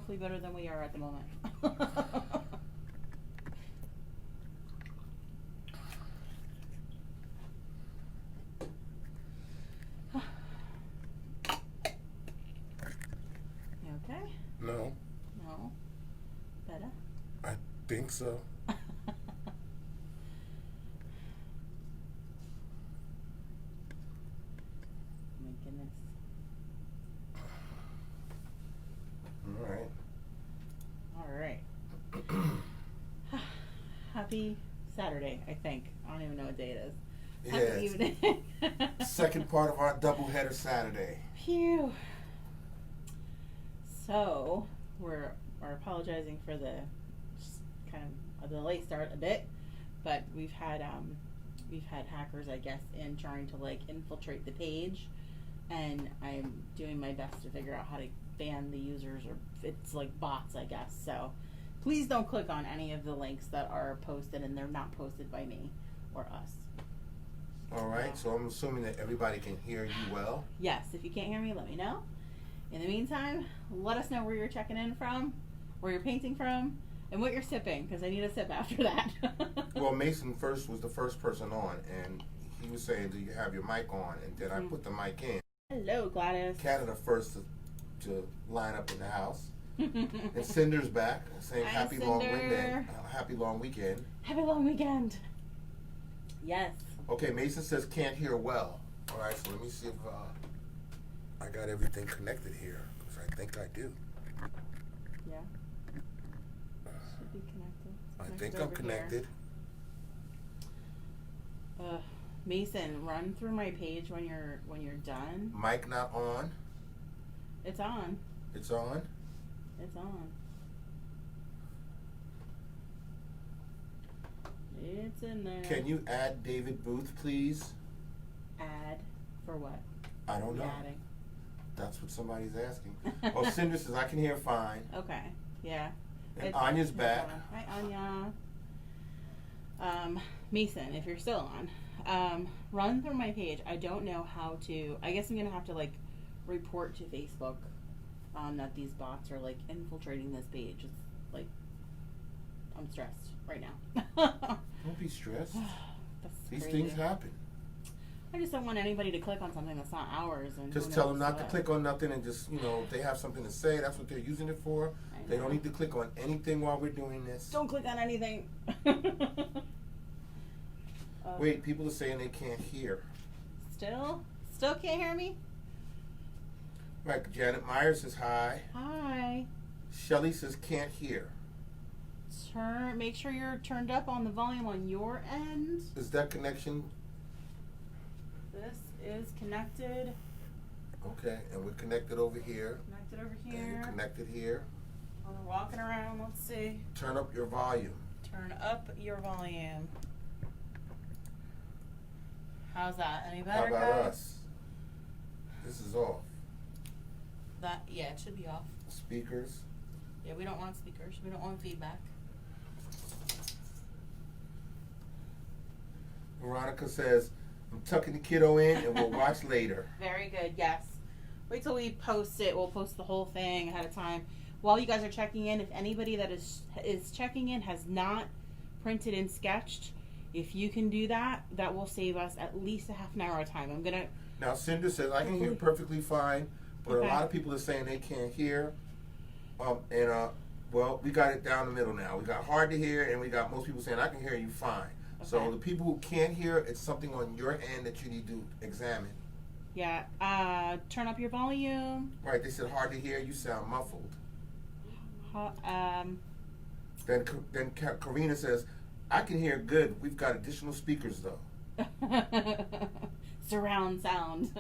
hopefully better than we are at the moment. You okay? No. No. Better? I think so. My goodness. All right. Happy Saturday, I think. I don't even know what day it is. Happy evening. Second part of our doubleheader Saturday. Phew. So, we're apologizing for the kind of the late start a bit, but we've had hackers, I guess, in trying to like infiltrate the page, and I'm doing my best to figure out how to ban the users, or it's like bots, I guess. So please don't click on any of the links that are posted, and they're not posted by me or us. All right, so I'm assuming that everybody can hear you well. Yes, if you can't hear me, let me know. In the meantime, let us know where you're checking in from, where you're painting from, and what you're sipping, because I need a sip after that. Well, Mason first was the first person on, and he was saying, do you have your mic on? And then I put the mic in. Hello, Gladys. Canada first to line up in the house. And Cinder's back, saying happy long weekend. Happy long weekend. Happy long weekend. Yes. Okay, Mason says can't hear well. All right, so let me see if I got everything connected here, because I think I do. Yeah. Should be connected. I think I'm connected. Mason, run through my page when you're done. Mic not on. It's on. It's on. It's on. It's in there. Can you add David Booth, please? Add for what? I don't know. Adding. That's what somebody's asking. Oh, Cinder says I can hear fine. Okay. Yeah. And Anya's back. Hi, Anya. Mason, if you're still on, run through my page. I don't know how to. I guess I'm gonna have to like report to Facebook that these bots are like infiltrating this page. It's like I'm stressed right now. Don't be stressed. These crazy. things happen. I just don't want anybody to click on something that's not ours. And just tell them not to click on nothing, and just, you know, if they have something to say, that's what they're using it for. They don't need to click on anything while we're doing this. Don't click on anything. Wait, people are saying they can't hear. Still can't hear me? Right, Janet Myers says hi. Hi. Shelly says can't hear. Make sure you're turned up on the volume on your end. Is that connection? This is connected. Okay, and we're connected over here. Connected over here. And you're connected here. We're walking around. Let's see. Turn up your volume. Turn up your volume. How's that? Any better, How about guys? us? This is off. Yeah, it should be off. Speakers. Yeah, we don't want speakers. We don't want feedback. Veronica says, I'm tucking the kiddo in and we'll watch later. Very good, yes. Wait till we post it. We'll post the whole thing ahead of time. While you guys are checking in, if anybody that is checking in has not printed and sketched, if you can do that, that will save us at least a half an hour of time. I'm going to... Now, Cinder says, I can hear perfectly fine, but a lot of people are saying they can't hear. Well, we got it down the middle now. We got hard to hear, and we got most people saying, I can hear you fine. Okay. So the people who can't hear, it's something on your end that you need to examine. Yeah. Turn up your volume. Right. They said hard to hear. You sound muffled. Then Karina says, I can hear good. We've got additional speakers, though. Surround sound.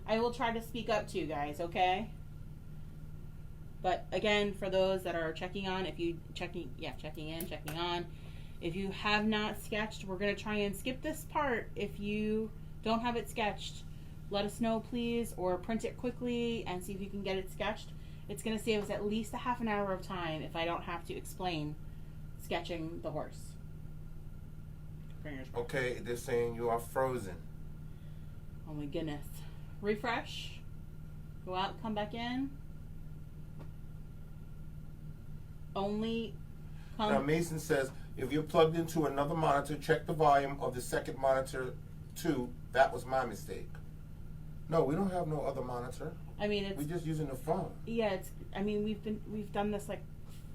I will try to speak up to you guys, okay? But again, for those that are checking on, checking on. If you have not sketched, we're going to try and skip this part. If you don't have it sketched, let us know, please, or print it quickly and see if you can get it sketched. It's going to save us at least a half an hour of time if I don't have to explain sketching the horse. Okay, they're saying you are frozen. Oh my goodness. Refresh. Go out, come back in. only come. Now Mason says, if you're plugged into another monitor, check the volume of the second monitor too. That was my mistake. No, we don't have no other monitor. I mean, we're just using the phone. Yeah, it's. I mean, we've done this like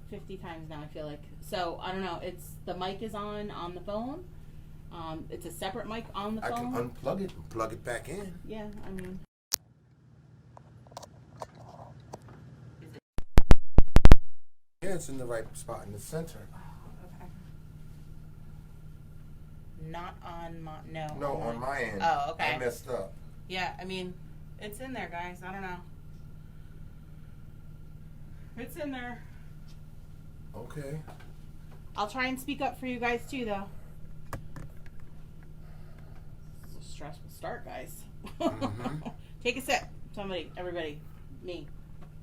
50 times now. I feel like. So I don't know. It's the mic is on the phone. It's a separate mic on the phone. I can unplug it and plug it back in. Yeah, I mean. Yeah, it's in the right spot in the center. Oh, okay. Not on my No, on my end. Oh, okay. I messed up. Yeah, I mean, it's in there, guys. I don't know. It's in there. Okay. I'll try and speak up for you guys too, though. It's a stressful start, guys. Mm-hmm. Take a sip. Somebody, everybody, me.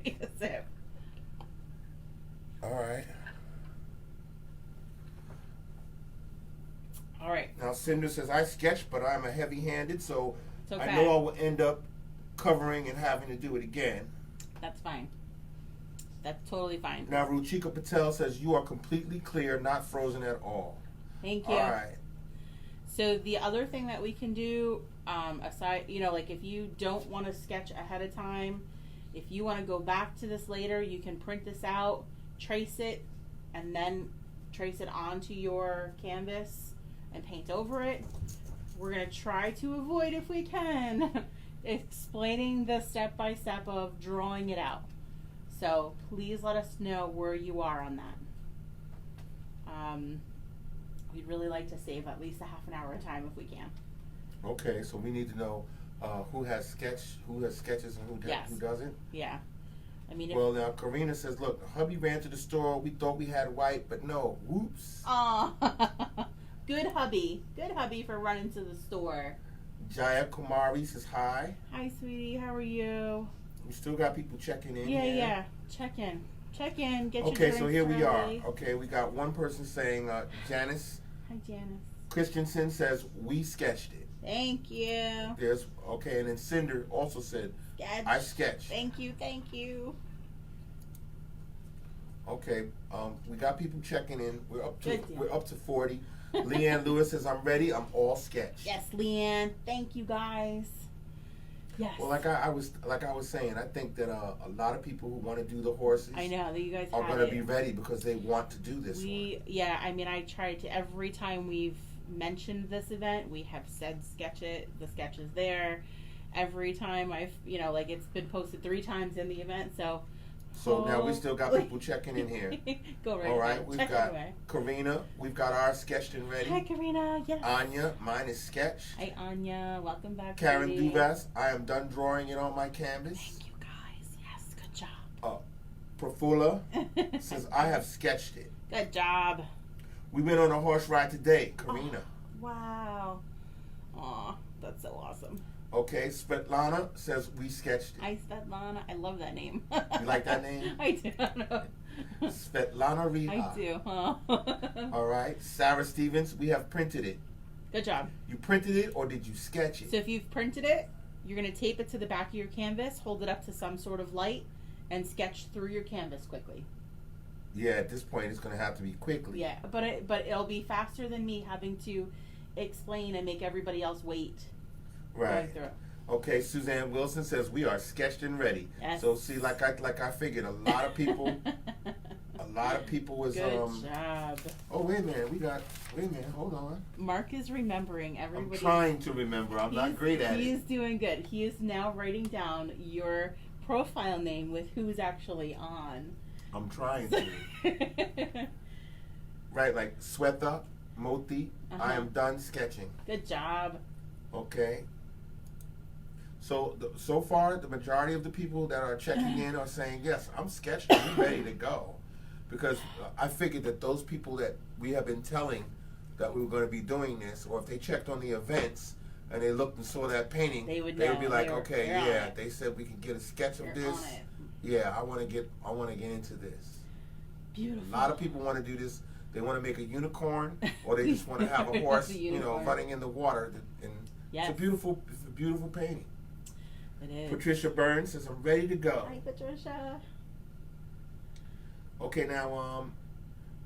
Take a sip. All right. All right. Now Cinder says, I sketch, but I'm a heavy-handed, so It's okay. I know I will end up covering and having to do it again. That's fine. That's totally fine. Now Ruchika Patel says, you are completely clear, not frozen at all. Thank you. All right. So the other thing that we can do, aside, like if you don't want to sketch ahead of time, if you want to go back to this later, you can print this out, trace it, and then trace it onto your canvas and paint over it. We're going to try to avoid, if we can, explaining the step-by-step of drawing it out. So please let us know where you are on that. We'd really like to save at least a half an hour of time if we can. Okay, so we need to know who has sketches and who doesn't. Yeah. I mean, well, now Karina says, look, hubby ran to the store. We thought we had white, but no. Whoops. Aw. Good hubby. Good hubby for running to the store. Jaya Kumari says hi. Hi, sweetie. How are you? We still got people checking in. Yeah. Check in. Get your drinks Okay, so here we are. ready. Okay, we got one person saying, Janice. Hi, Janice. Christensen says, we sketched it. Thank you. And then Cinder also said, Sketch. I sketched. Thank you. Okay, we got people checking in. We're up to 40. Leanne Lewis says, I'm ready. I'm all sketched. Yes, Leanne. Thank you, guys. Yes. Well, like I was saying, I think that a lot of people who want to do the horses, I know that you guys are going to be ready because they want to do this. Yeah. I mean, I tried to every time we've mentioned this event, we have said sketch it. The sketch is there. Every time I've it's been posted 3 times in the event. So now we still got people checking in here. Go right. All right, we've got away. Karina. We've got ours sketched and ready. Hi, Karina. Yes. Anya, mine is sketched. Hi, Anya. Welcome back. Karen lady. Duvas, I am done drawing it on my canvas. Thank you, guys. Yes, good job. Profula says, I have sketched it. Good job. We went on a horse ride today, Karina. Oh, wow. Aw, that's so awesome. Okay, Svetlana says, we sketched it. Hi, Svetlana. I love that name. You like that name? I do. Svetlana Rita. I do, huh? All right. Sarah Stevens, we have printed it. Good job. You printed it or did you sketch it? So if you've printed it, you're going to tape it to the back of your canvas, hold it up to some sort of light, and sketch through your canvas quickly. Yeah, at this point, it's going to have to be quickly. Yeah, but it'll be faster than me having to explain and make everybody else wait. Right. Okay, Suzanne Wilson says we are sketched and ready. Yes. So see, like I figured, a lot of people was Good job. Oh wait a minute, hold on. Mark is remembering everybody. I'm trying to remember. I'm not great at it. He's doing good. He is now writing down your profile name with who's actually on. I'm trying to. Right, like Swetha Moti. I am done sketching. Good job. Okay. So far, the majority of the people that are checking in are saying, yes, I'm sketched and I'm ready to go. Because I figured that those people that we have been telling that we were going to be doing this, or if they checked on the events and they looked and saw that painting, they would be like, okay, yeah, they said we can get a sketch of this. Yeah, I want to get into this. Beautiful. A lot of people want to do this. They want to make a unicorn, or they just want to have a horse, running in the water. And it's a beautiful painting. It is. Patricia Burns says, I'm ready to go. Hi, Patricia. Okay, now,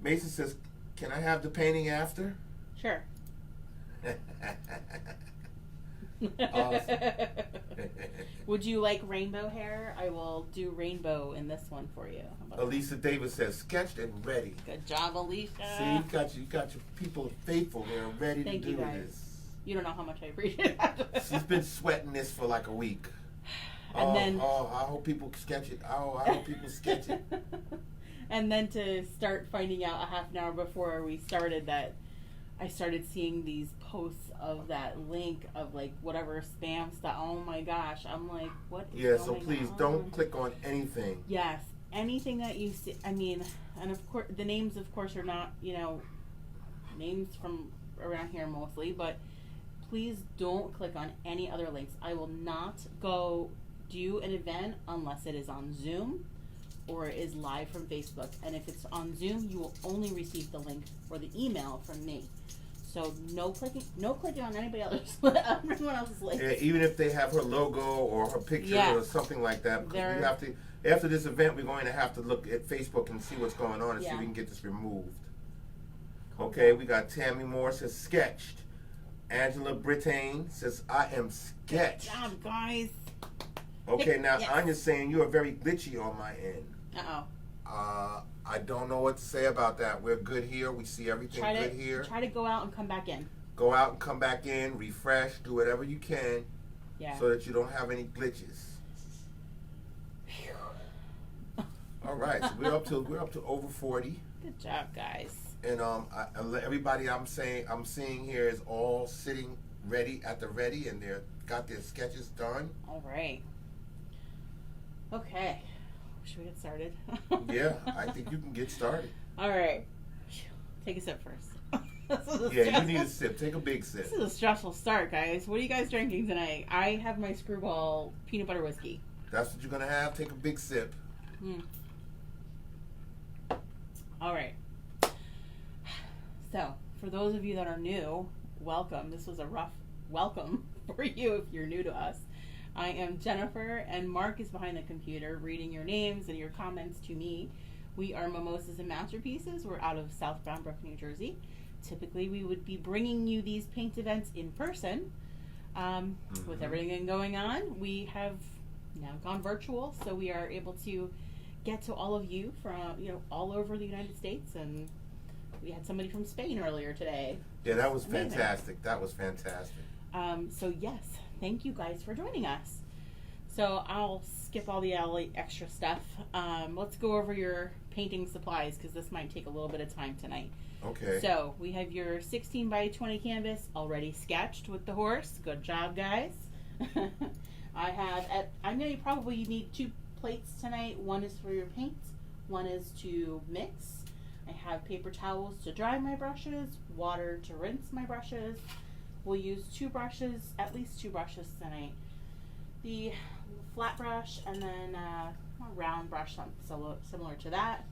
Mason says, can I have the painting after? Sure. Awesome. Would you like rainbow hair? I will do rainbow in this one for you. Elisa Davis says, sketched and ready. Good job, Alicia. See, you got your people faithful. They're ready Thank to you do guys. this. You don't know how much I appreciate it. She's been sweating this for like a week. And then, I hope people sketch it. Oh, I hope people sketch it. And then to start finding out a half an hour before we started that I started seeing these posts of that link of like whatever spam stuff. Oh my gosh. I'm like, what is Yeah, going so please on? don't click on anything. Yes. Anything that you see, I mean, and of course, the names, of course, are not, names from around here mostly, but please don't click on any other links. I will not go do an event unless it is on Zoom or is live from Facebook. And if it's on Zoom, you will only receive the link or the email from me. So no clicking on anybody else, everyone else's link. Yeah, even if they have her logo or her picture or something like that, because we have to. After this event, we're going to have to look at Facebook and see what's going on and see if we can get this removed. Cool. Okay, we got Tammy Moore says sketched. Angela Brittain says I am sketched. Good job, guys. Okay, now Anya's saying you are very glitchy on my end. Uh-oh. I don't know what to say about that. We're good here. We see everything good here. Try to go out and come back in. Go out and come back in, refresh, do whatever you can so that you don't have any glitches. All right, so we're up to over 40. Good job, guys. And everybody I'm seeing here is all sitting ready at the ready, and they're got their sketches done. All right. Okay. Should we get started? Yeah, I think you can get started. All right. Take a sip first. Yeah, you need a sip. Take a big sip. This is a stressful start, guys. What are you guys drinking tonight? I have my Screwball peanut butter whiskey. That's what you're gonna have. Take a big sip. All right. So, for those of you that are new, welcome. This was a rough welcome for you if you're new to us. I am Jennifer, and Mark is behind the computer reading your names and your comments to me. We are Mimosas and Masterpieces. We're out of South Bound Brook, New Jersey. Typically, we would be bringing you these paint events in person. With everything going on, we have now gone virtual, so we are able to get to all of you from all over the United States, and we had somebody from Spain earlier today. Yeah, that was fantastic. That was fantastic. So yes, thank you guys for joining us. So I'll skip all the extra stuff. Let's go over your painting supplies because this might take a little bit of time tonight. Okay. So we have your 16 by 20 canvas already sketched with the horse. Good job, guys. I'm going to probably need 2 plates tonight. One is for your paint. One is to mix. I have paper towels to dry my brushes, water to rinse my brushes. We'll use 2 brushes, at least 2 brushes tonight. The flat brush and then a round brush similar to that.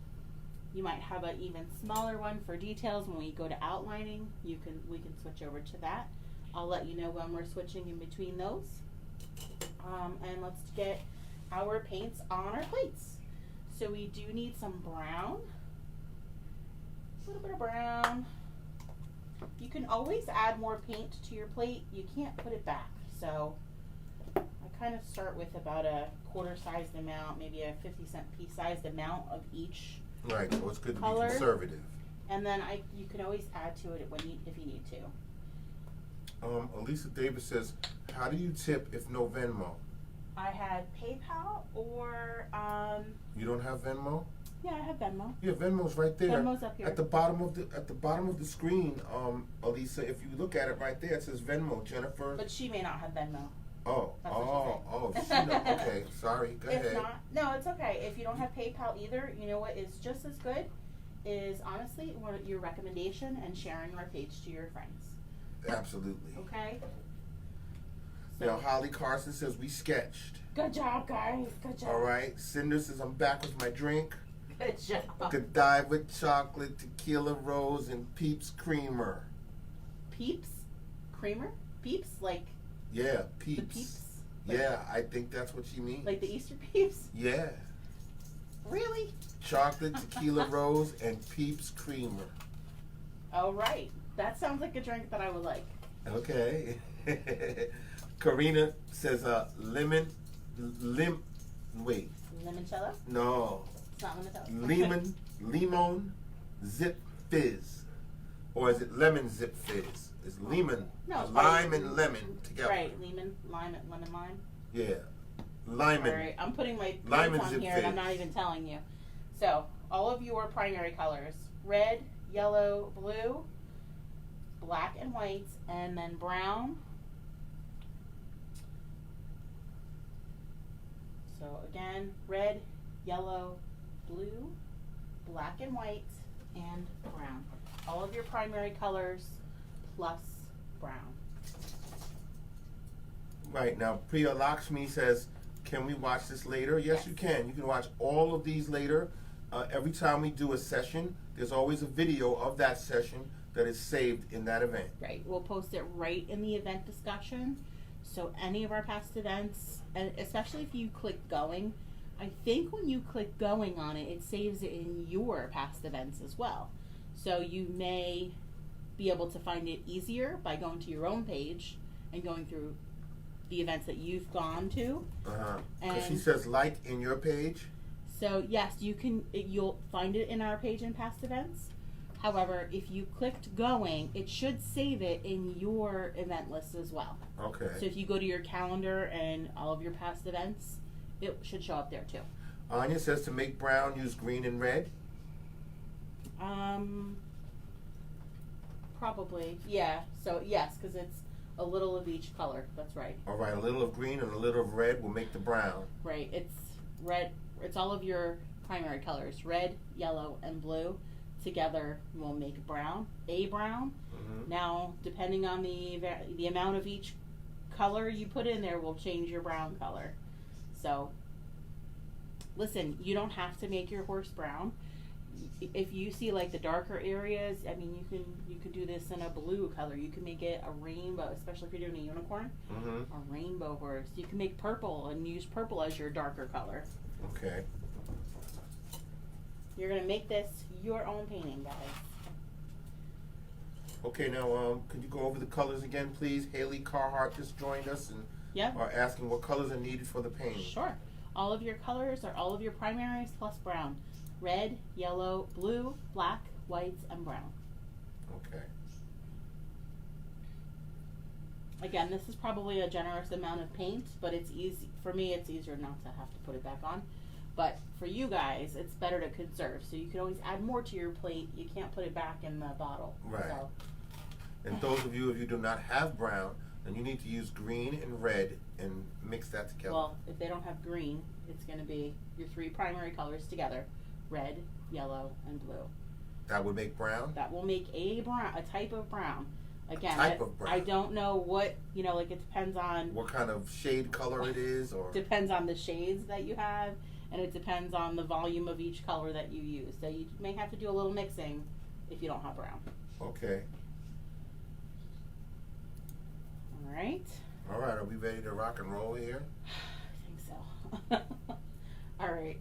You might have an even smaller one for details. When we go to outlining, we can switch over to that. I'll let you know when we're switching in between those. And let's get our paints on our plates. So we do need some brown, a little bit of brown. You can always add more paint to your plate. You can't put it back. So I kind of start with about a quarter-sized amount, maybe a 50-cent piece-sized amount of each. Right, so it's good color. To be conservative. And then you can always add to it if you need to. Elisa Davis says, how do you tip if no Venmo? I had PayPal or You don't have Venmo? Yeah, I have Venmo. Yeah, Venmo's right there. Venmo's up here. At the bottom of the screen, Elisa, if you look at it right there, it says Venmo, Jennifer. But she may not have Venmo. Okay, sorry, go ahead. If not, no, it's okay. If you don't have PayPal either, you know what is just as good is honestly your recommendation and sharing our page to your friends. Absolutely. Okay? So, now, Holly Carson says we sketched. Good job, guys. Good job. All right. Cinder says I'm back with my drink. Good job. Godiva chocolate, tequila rose, and Peeps creamer. Peeps? Creamer? Peeps? Like? Yeah, Peeps. The Peeps? Like, yeah, I think that's what she means. Like the Easter Peeps? Yeah. Really? Chocolate tequila rose and Peeps creamer. All right. That sounds like a drink that I would like. Okay. Karina says wait. Limoncello? No. It's not limoncello. Lemon zip fizz. Or is it lemon zip fizz? It's lemon. No, it's lime and lemon together. Right, lemon, lime. Yeah. Lemon. All right, I'm putting my Lime points and on zip here and I'm fizz. not even telling you. So, all of your primary colors, red, yellow, blue, black and white, and then brown. So again, red, yellow, blue, black and white, and brown. All of your primary colors plus brown. Right, now Priya Lakshmi says, can we watch this later? Yes, you can. You can watch all of these later. Every time we do a session, there's always a video of that session that is saved in that event. Right, we'll post it right in the event discussion. So any of our past events, and especially if you click going, I think when you click going on it, it saves it in your past events as well. So you may be able to find it easier by going to your own page and going through the events that you've gone to. Because she says like in your page. So yes, you'll find it in our page in past events. However, if you clicked going, it should save it in your event list as well. Okay. So if you go to your calendar and all of your past events, it should show up there too. Anya says to make brown, use green and red. Probably, yeah. So yes, because it's a little of each color. That's right. All right, a little of green and a little of red will make the brown. Right. It's red. It's all of your primary colors: red, yellow, and blue. Together will make brown. A brown. Mm-hmm. Now, depending on the amount of each color you put in there, will change your brown color. So, listen, you don't have to make your horse brown. If you see like the darker areas, I mean, you can do this in a blue color. You can make it a rainbow, especially if you're doing a unicorn. Mm-hmm. A rainbow horse. You can make purple and use purple as your darker color. Okay. You're gonna make this your own painting, guys. Okay, now could you go over the colors again, please? Haley Carhart just joined us and are asking what colors are needed for the painting. Sure. All of your colors are all of your primaries plus brown. Red, yellow, blue, black, white, and brown. Okay. Again, this is probably a generous amount of paint, but it's easy. For me, it's easier not to have to put it back on. But for you guys, it's better to conserve. So you can always add more to your plate. You can't put it back in the bottle. Right. So. And those of you, if you do not have brown, then you need to use green and red and mix that together. Well, if they don't have green, it's going to be your three primary colors together: red, yellow, and blue. That would make brown? That will make a type of brown. Again, type of brown. I don't know what, like it depends on what kind of shade color it is, or depends on the shades that you have, and it depends on the volume of each color that you use. So you may have to do a little mixing if you don't have brown. Okay. All right. All right, are we ready to rock and roll here? I think so. All right.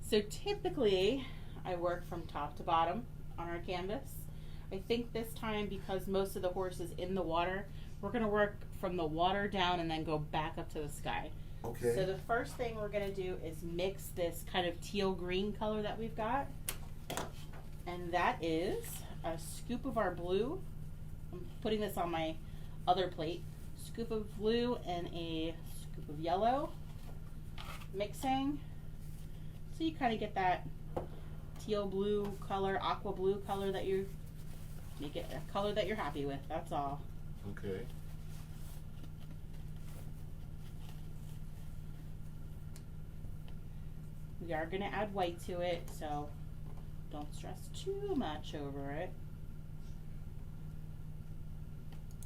So typically, I work from top to bottom on our canvas. I think this time, because most of the horse is in the water, we're going to work from the water down and then go back up to the sky. Okay. So the first thing we're going to do is mix this kind of teal green color that we've got. And that is a scoop of our blue. I'm putting this on my other plate. Scoop of blue and a scoop of yellow. Mixing. So you kind of get that teal blue color, aqua blue color that you make it a color that you're happy with. That's all. Okay. We are going to add white to it, so don't stress too much over it.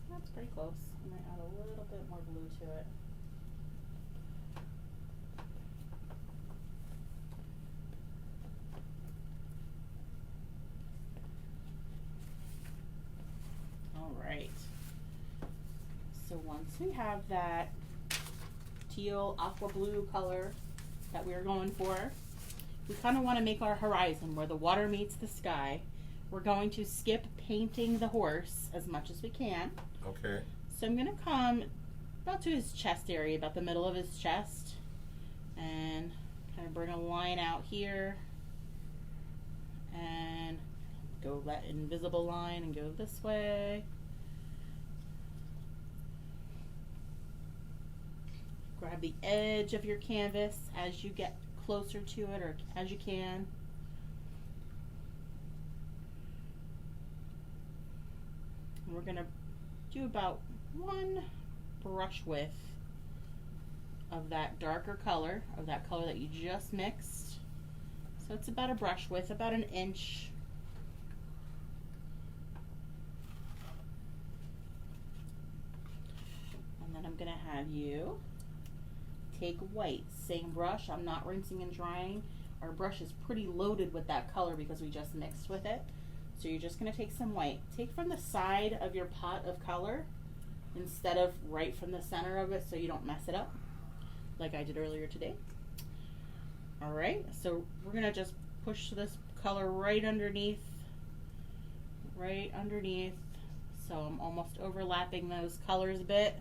That's pretty close. I might add a little bit more blue to it. Alright. So once we have that teal aqua blue color that we're going for, we kind of want to make our horizon where the water meets the sky. We're going to skip painting the horse as much as we can. Okay. So I'm going to come about to his chest area, about the middle of his chest, and kind of bring a line out here, and go that invisible line and go this way. Grab the edge of your canvas as you get closer to it, or as you can. And we're going to do about one brush width of that darker color, of that color that you just mixed. So it's about a brush width, about an inch. And then I'm going to have you take white, same brush. I'm not rinsing and drying. Our brush is pretty loaded with that color because we just mixed with it. So you're just going to take some white. Take from the side of your pot of color instead of right from the center of it, so you don't mess it up like I did earlier today. Alright, so we're going to just push this color right underneath. So I'm almost overlapping those colors a bit.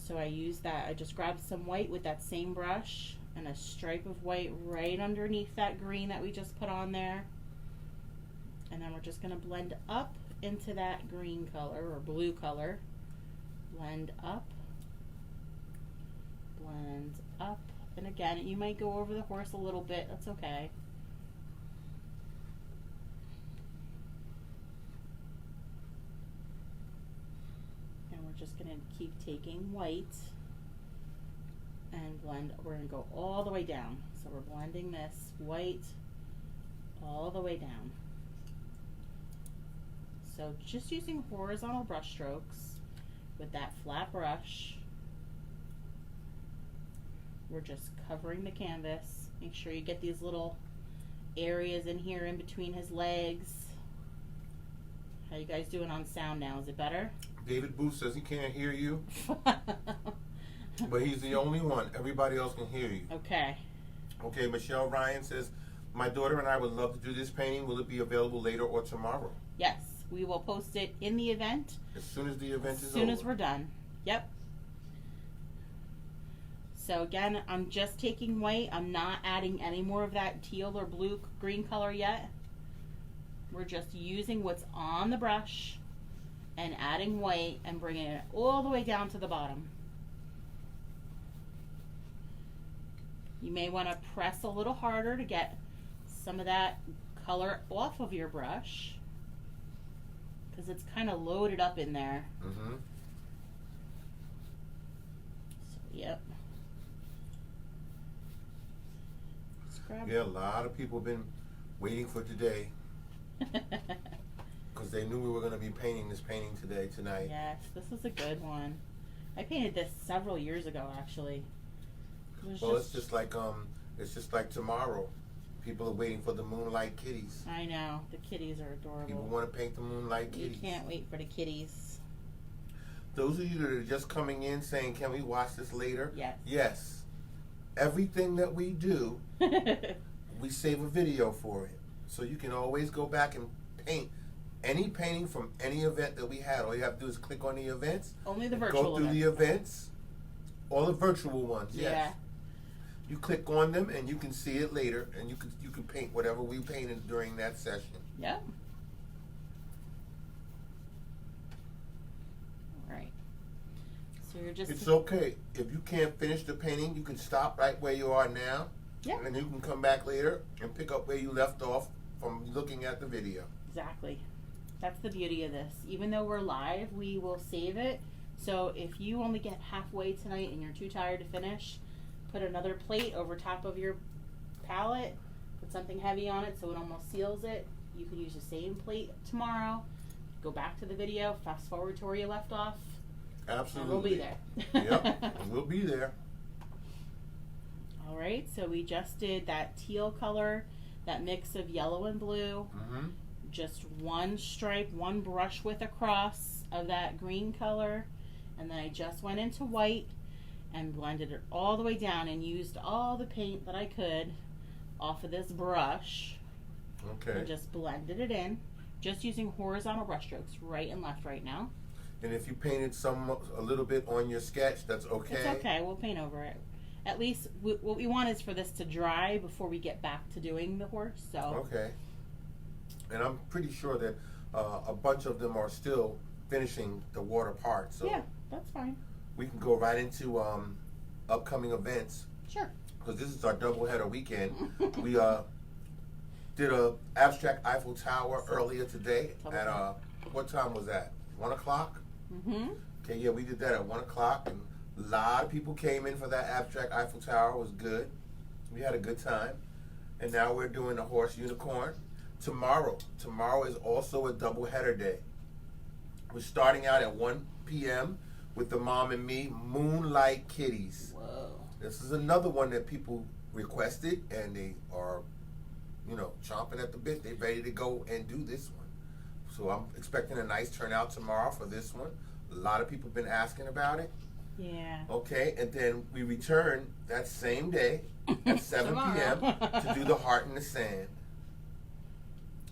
So I use that, I just grabbed some white with that same brush and a stripe of white right underneath that green that we just put on there. And then we're just going to blend up into that green color or blue color. Blend up. Blend up. And again, you might go over the horse a little bit. That's okay. And we're just going to keep taking white and blend. We're going to go all the way down. So we're blending this white all the way down. So just using horizontal brush strokes with that flat brush. We're just covering the canvas. Make sure you get these little areas in here in between his legs. How you guys doing on sound now? Is it better? David Booth says he can't hear you, but he's the only one. Everybody else can hear you. Okay. Okay, Michelle Ryan says, my daughter and I would love to do this painting. Will it be available later or tomorrow? Yes. We will post it in the event. As soon as the event is over. As soon as we're done. Yep. So again, I'm just taking white. I'm not adding any more of that teal or blue green color yet. We're just using what's on the brush and adding white and bringing it all the way down to the bottom. You may want to press a little harder to get some of that color off of your brush, because it's kind of loaded up in there. Mm-hmm. So, yep. Yeah, a lot of people have been waiting for today because they knew we were going to be painting this painting tonight. Yes, this is a good one. I painted this several years ago, actually. It's just like tomorrow. People are waiting for the Moonlight Kitties. I know. The kitties are adorable. People want to paint the Moonlight Kitties. You can't wait for the kitties. Those of you that are just coming in saying, can we watch this later? Yes. Yes. Everything that we do, we save a video for it. So you can always go back and paint any painting from any event that we had. All you have to do is click on the events. Only the virtual go through the events. All the virtual ones, yes. Yeah. You click on them and you can see it later, and you can paint whatever we painted during that session. Yep. All right. So you're just. It's okay if you can't finish the painting. You can stop right where you are now. Yeah. And you can come back later and pick up where you left off from looking at the video. Exactly. That's the beauty of this. Even though we're live, we will save it. So if you only get halfway tonight and you're too tired to finish, put another plate over top of your palette, put something heavy on it so it almost seals it. You can use the same plate tomorrow, go back to the video, fast forward to where you left off. Absolutely. And we'll be there. Yep, and we'll be there. Alright, so we just did that teal color, that mix of yellow and blue. Mm-hmm. Just one stripe, one brush width across of that green color. And then I just went into white and blended it all the way down and used all the paint that I could off of this brush. Okay. And just blended it in, just using horizontal brush strokes, right and left right now. And if you painted a little bit on your sketch, that's okay? It's okay, we'll paint over it. At least what we want is for this to dry before we get back to doing the horse. So. Okay. And I'm pretty sure that a bunch of them are still finishing the water part. So yeah, that's fine. We can go right into upcoming events. Sure. Because this is our doubleheader weekend. We did a abstract Eiffel Tower earlier today at what time was that? 1 o'clock? Mm-hmm. Okay, yeah, we did that at 1 o'clock, and a lot of people came in for that abstract Eiffel Tower. It was good. We had a good time. And now we're doing the horse unicorn. Tomorrow is also a doubleheader day. We're starting out at 1 p.m. with the Mom and Me Moonlight Kitties. Whoa. This is another one that people requested, and they are, chomping at the bit. They're ready to go and do this one. So I'm expecting a nice turnout tomorrow for this one. A lot of people have been asking about it. Yeah. Okay, and then we return that same day at 7 p.m. to do the Heart in the Sand.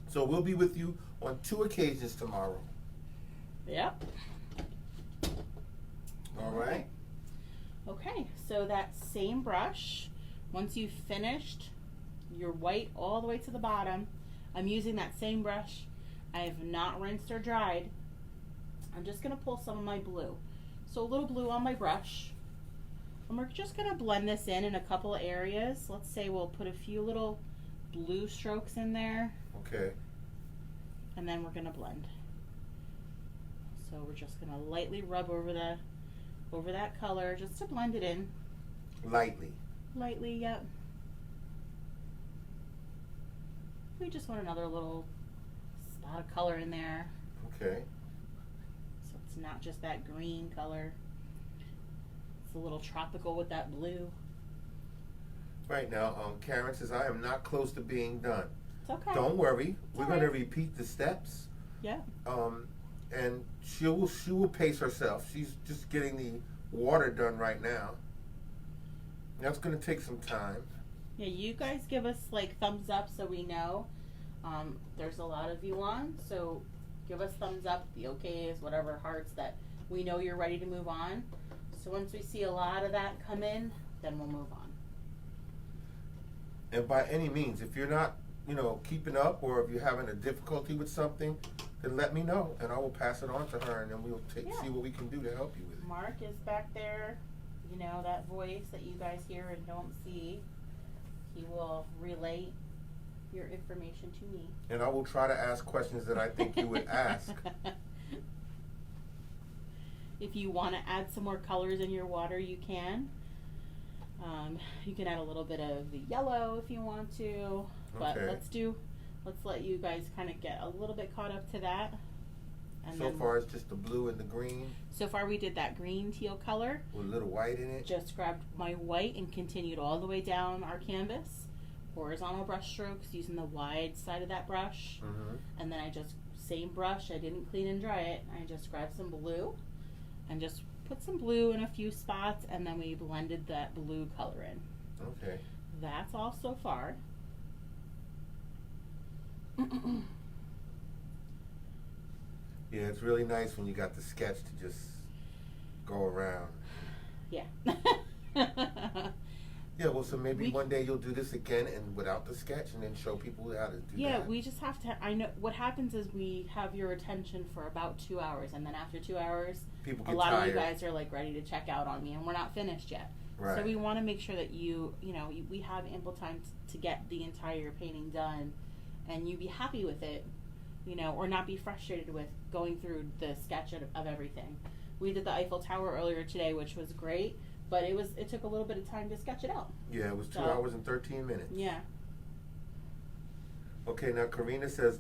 So we'll be with you on 2 occasions tomorrow. Yep. All right. Okay, so that same brush, once you've finished your white all the way to the bottom, I'm using that same brush. I have not rinsed or dried. I'm just going to pull some of my blue. So a little blue on my brush. And we're just going to blend this in a couple of areas. Let's say we'll put a few little blue strokes in there. Okay. And then we're going to blend. So we're just going to lightly rub over that color just to blend it in. Lightly. Lightly, yep. We just want another little spot of color in there. Okay. So it's not just that green color. It's a little tropical with that blue. Right now, Karen says, I am not close to being done. It's okay. Don't worry. It's We're going to repeat the steps. Yeah. And she will pace herself. She's just getting the water done right now. That's going to take some time. Yeah, you guys give us like thumbs up so we know. There's a lot of you on, so give us thumbs up, the okays, whatever hearts that we know you're ready to move on. So once we see a lot of that come in, then we'll move on. And by any means, if you're not, keeping up, or if you're having a difficulty with something, then let me know, and I will pass it on to her, and then we'll see what we can do to help you with it. Mark is back there, that voice that you guys hear and don't see. He will relay your information to me. And I will try to ask questions that I think you would ask. If you want to add some more colors in your water, you can. You can add a little bit of the yellow if you want to. But Okay. let's let you guys kind of get a little bit caught up to that. And So far it's just the blue and the green So far we did that green teal color. with a little white in it. Just grabbed my white and continued all the way down our canvas. Horizontal brush strokes using the wide side of that brush. Mm-hmm. And then same brush, I didn't clean and dry it. I just grabbed some blue and just put some blue in a few spots, and then we blended that blue color in. Okay. That's all so far. Yeah, it's really nice when you got the sketch to just go around. Yeah. Yeah, well, so maybe one day you'll do this again and without the sketch, and then show people how to do that. Yeah, we just have to. I know what happens is we have your attention for about 2 hours, and then after 2 hours, People get a lot tired. of you guys are like ready to check out on me, and we're not finished yet. Right. So we want to make sure that we have ample time to get the entire painting done, and you be happy with it, or not be frustrated with going through the sketch of everything. We did the Eiffel Tower earlier today, which was great, but it took a little bit of time to sketch it out. Yeah, it was 2 hours and 13 minutes. Yeah. Okay, now Karina says,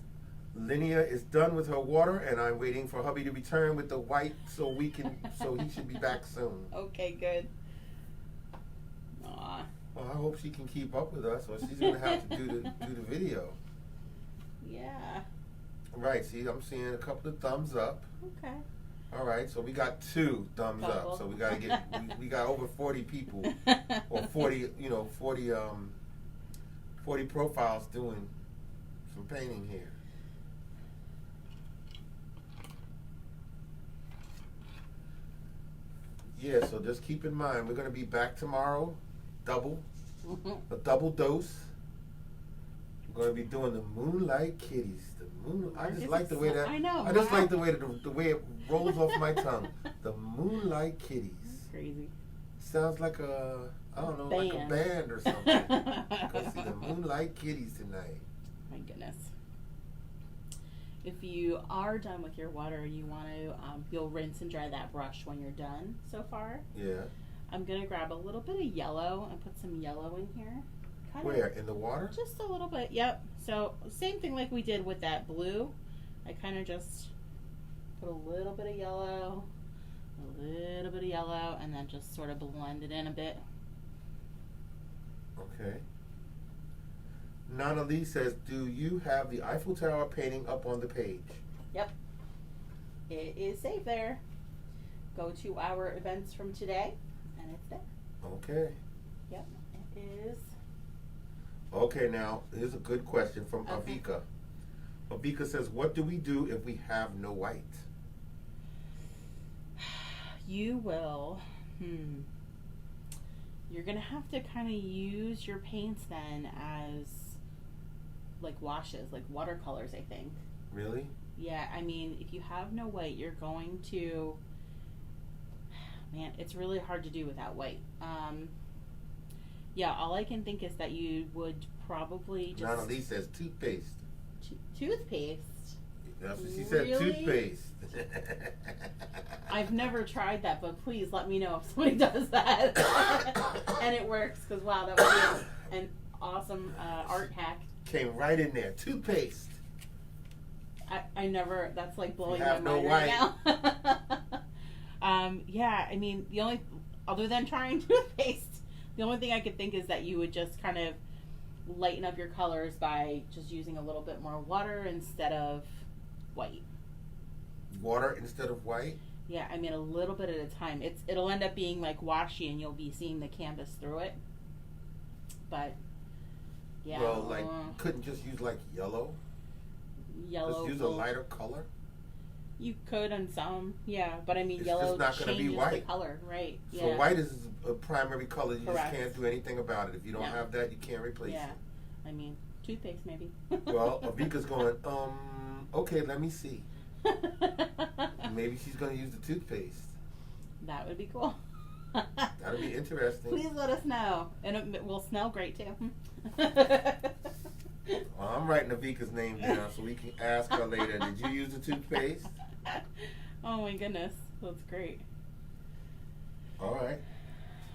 Linnea is done with her water, and I'm waiting for hubby to return with the white so he should be back soon. Okay, good. Aw. Well, I hope she can keep up with us, or she's gonna have to do the video. Yeah. Right. See, I'm seeing a couple of thumbs up. Okay. All right, so we got 2 thumbs Couple. up. So we got to get we got over 40 people or 40, 40 profiles doing some painting here. Yeah, so just keep in mind we're going to be back tomorrow, a double dose. We're going to be doing the Moonlight Kitties. I just like the way that. I know. I just like the way it rolls off my tongue. The Moonlight Kitties. Crazy. Sounds like like a band or something. Go see the Moonlight Kitties tonight. My goodness. If you are done with your water, you want to, you'll rinse and dry that brush when you're done so far. Yeah. I'm going to grab a little bit of yellow and put some yellow in here. Where? In the water? Just a little bit, yep. So, same thing like we did with that blue. I kind of just put a little bit of yellow, and then just sort of blend it in a bit. Okay. Nana Lee says, do you have the Eiffel Tower painting up on the page? Yep. It is saved there. Go to our events from today, and it's there. Okay. Yep, it is. Okay, now, here's a good question from Okay. Avika. Avika says, what do we do if we have no white? You will, you're going to have to kind of use your paints then as like washes, like watercolors, I think. Really? Yeah, I mean, if you have no white, you're going to, man, it's really hard to do without white. Yeah, all I can think is that you would probably just... Nana Lee says toothpaste. Toothpaste? That's what she said, Really? toothpaste. I've never tried that, but please let me know if somebody does that. And it works, because wow, that would be an awesome art hack. Came right in there, toothpaste. I never, that's like blowing You my have no mind right now. Yeah, I mean, the only, other than trying toothpaste, the only thing I could think is that you would just kind of lighten up your colors by just using a little bit more water instead of white. Water instead of white? Yeah, I mean a little bit at a time. It'll end up being like washy and you'll be seeing the canvas through it. But yeah. Well, like couldn't just use like yellow? Yellow. Just use a lighter color? You could on some, yeah. But I mean It's yellow just not gonna changes be white. the color, right? So Yeah. white is a primary color. You Correct. just can't do anything about it. If you don't No. have that, you can't replace Yeah. it. I mean, toothpaste maybe. Well, Avika's going, okay, let me see. Maybe she's going to use the toothpaste. That would be cool. That'll be interesting. Please let us know. And it will smell great too. Well, I'm writing Avika's name down so we can ask her later, did you use the toothpaste? Oh my goodness. That's great. All right.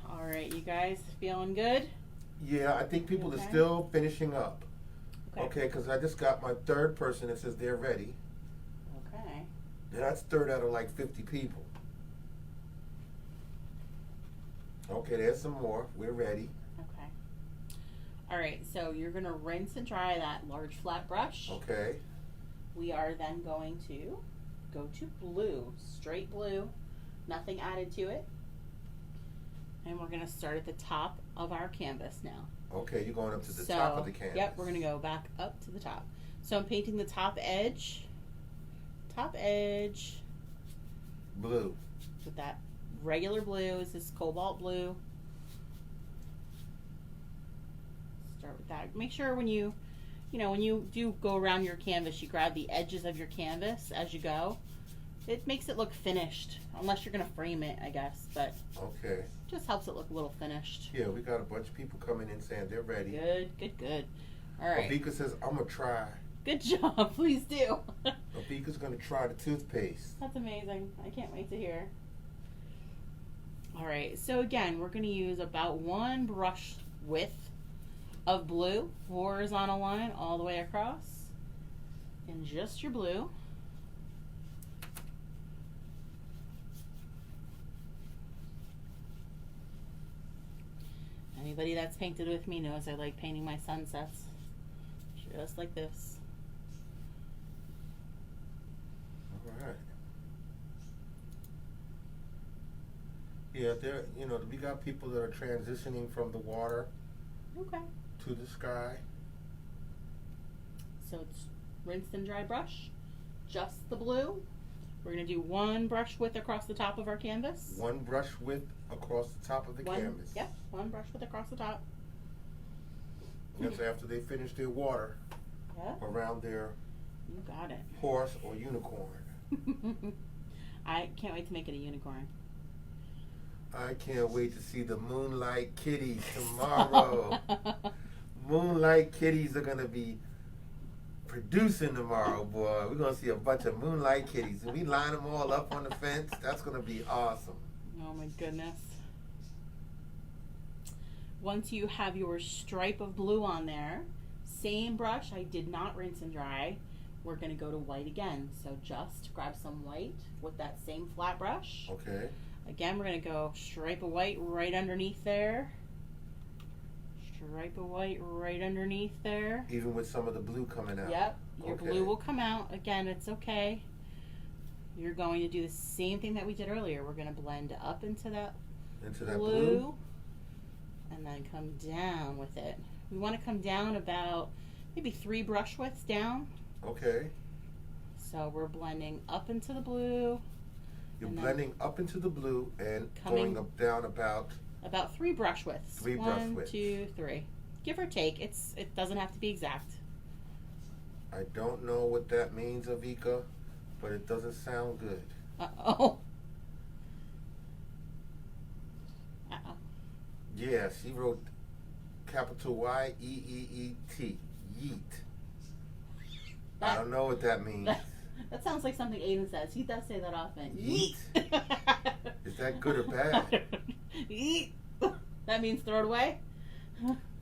All right, you guys feeling good? Yeah, I think people Okay. are still finishing up. Okay, because I just got my third person that says they're ready. Okay. That's third out of like 50 people. Okay, there's some more. We're ready. Okay. All right, so you're going to rinse and dry that large flat brush. Okay. We are then going to go to blue, straight blue, nothing added to it. And we're going to start at the top of our canvas now. Okay, you're going up to the top of the canvas. Yep, we're going to go back up to the top. So I'm painting the top edge. Blue. With that regular blue. Is this cobalt blue? Start with that. Make sure when you do go around your canvas, you grab the edges of your canvas as you go. It makes it look finished, unless you're going to frame it, I guess, but Okay. just helps it look a little finished. Yeah, we got a bunch of people coming in saying they're ready. Good. All right. Avika says, I'm going to try. Good job. Please do. Avika's going to try the toothpaste. That's amazing. I can't wait to hear. All right. So again, we're going to use about one brush width of blue, horizontal line all the way across, and just your blue. Anybody that's painted with me knows I like painting my sunsets just like this. All right. Yeah, there. You know, we got people that are transitioning from the water Okay. to the sky. So it's rinse and dry brush, just the blue. We're going to do one brush width across the top of our canvas. One brush width across the top of the canvas. Yep, one brush width across the top. That's after they finish their water around their You got it. horse or unicorn. I can't wait to make it a unicorn. I can't wait to see the Moonlight Kitties tomorrow. Moonlight Kitties are going to be producing tomorrow, boy. We're going to see a bunch of Moonlight Kitties. And we line them all up on the fence. That's going to be awesome. Oh my goodness. Once you have your stripe of blue on there, same brush, I did not rinse and dry. We're going to go to white again. So just grab some white with that same flat brush. Okay. Again, we're going to go stripe of white right underneath there. Stripe of white right underneath there. Even with some of the blue coming out. Yep. Your Okay. blue will come out. Again, it's okay. You're going to do the same thing that we did earlier. We're going to blend up into that blue. And then come down with it. We want to come down about maybe 3 brush widths down. Okay. So we're blending up into the blue. You're blending up into the blue and coming going up down about 3 brush widths. 3 brush widths. 1, 2, 3. Give or take. It doesn't have to be exact. I don't know what that means, Avika, but it doesn't sound good. Uh-oh. Uh-oh. Yeah, she wrote capital Y-E-E-E-T. Yeet. I don't know what that means. That sounds like something Aiden says. He does say that often. Yeet. Is that good or bad? Yeet. That means throw it away?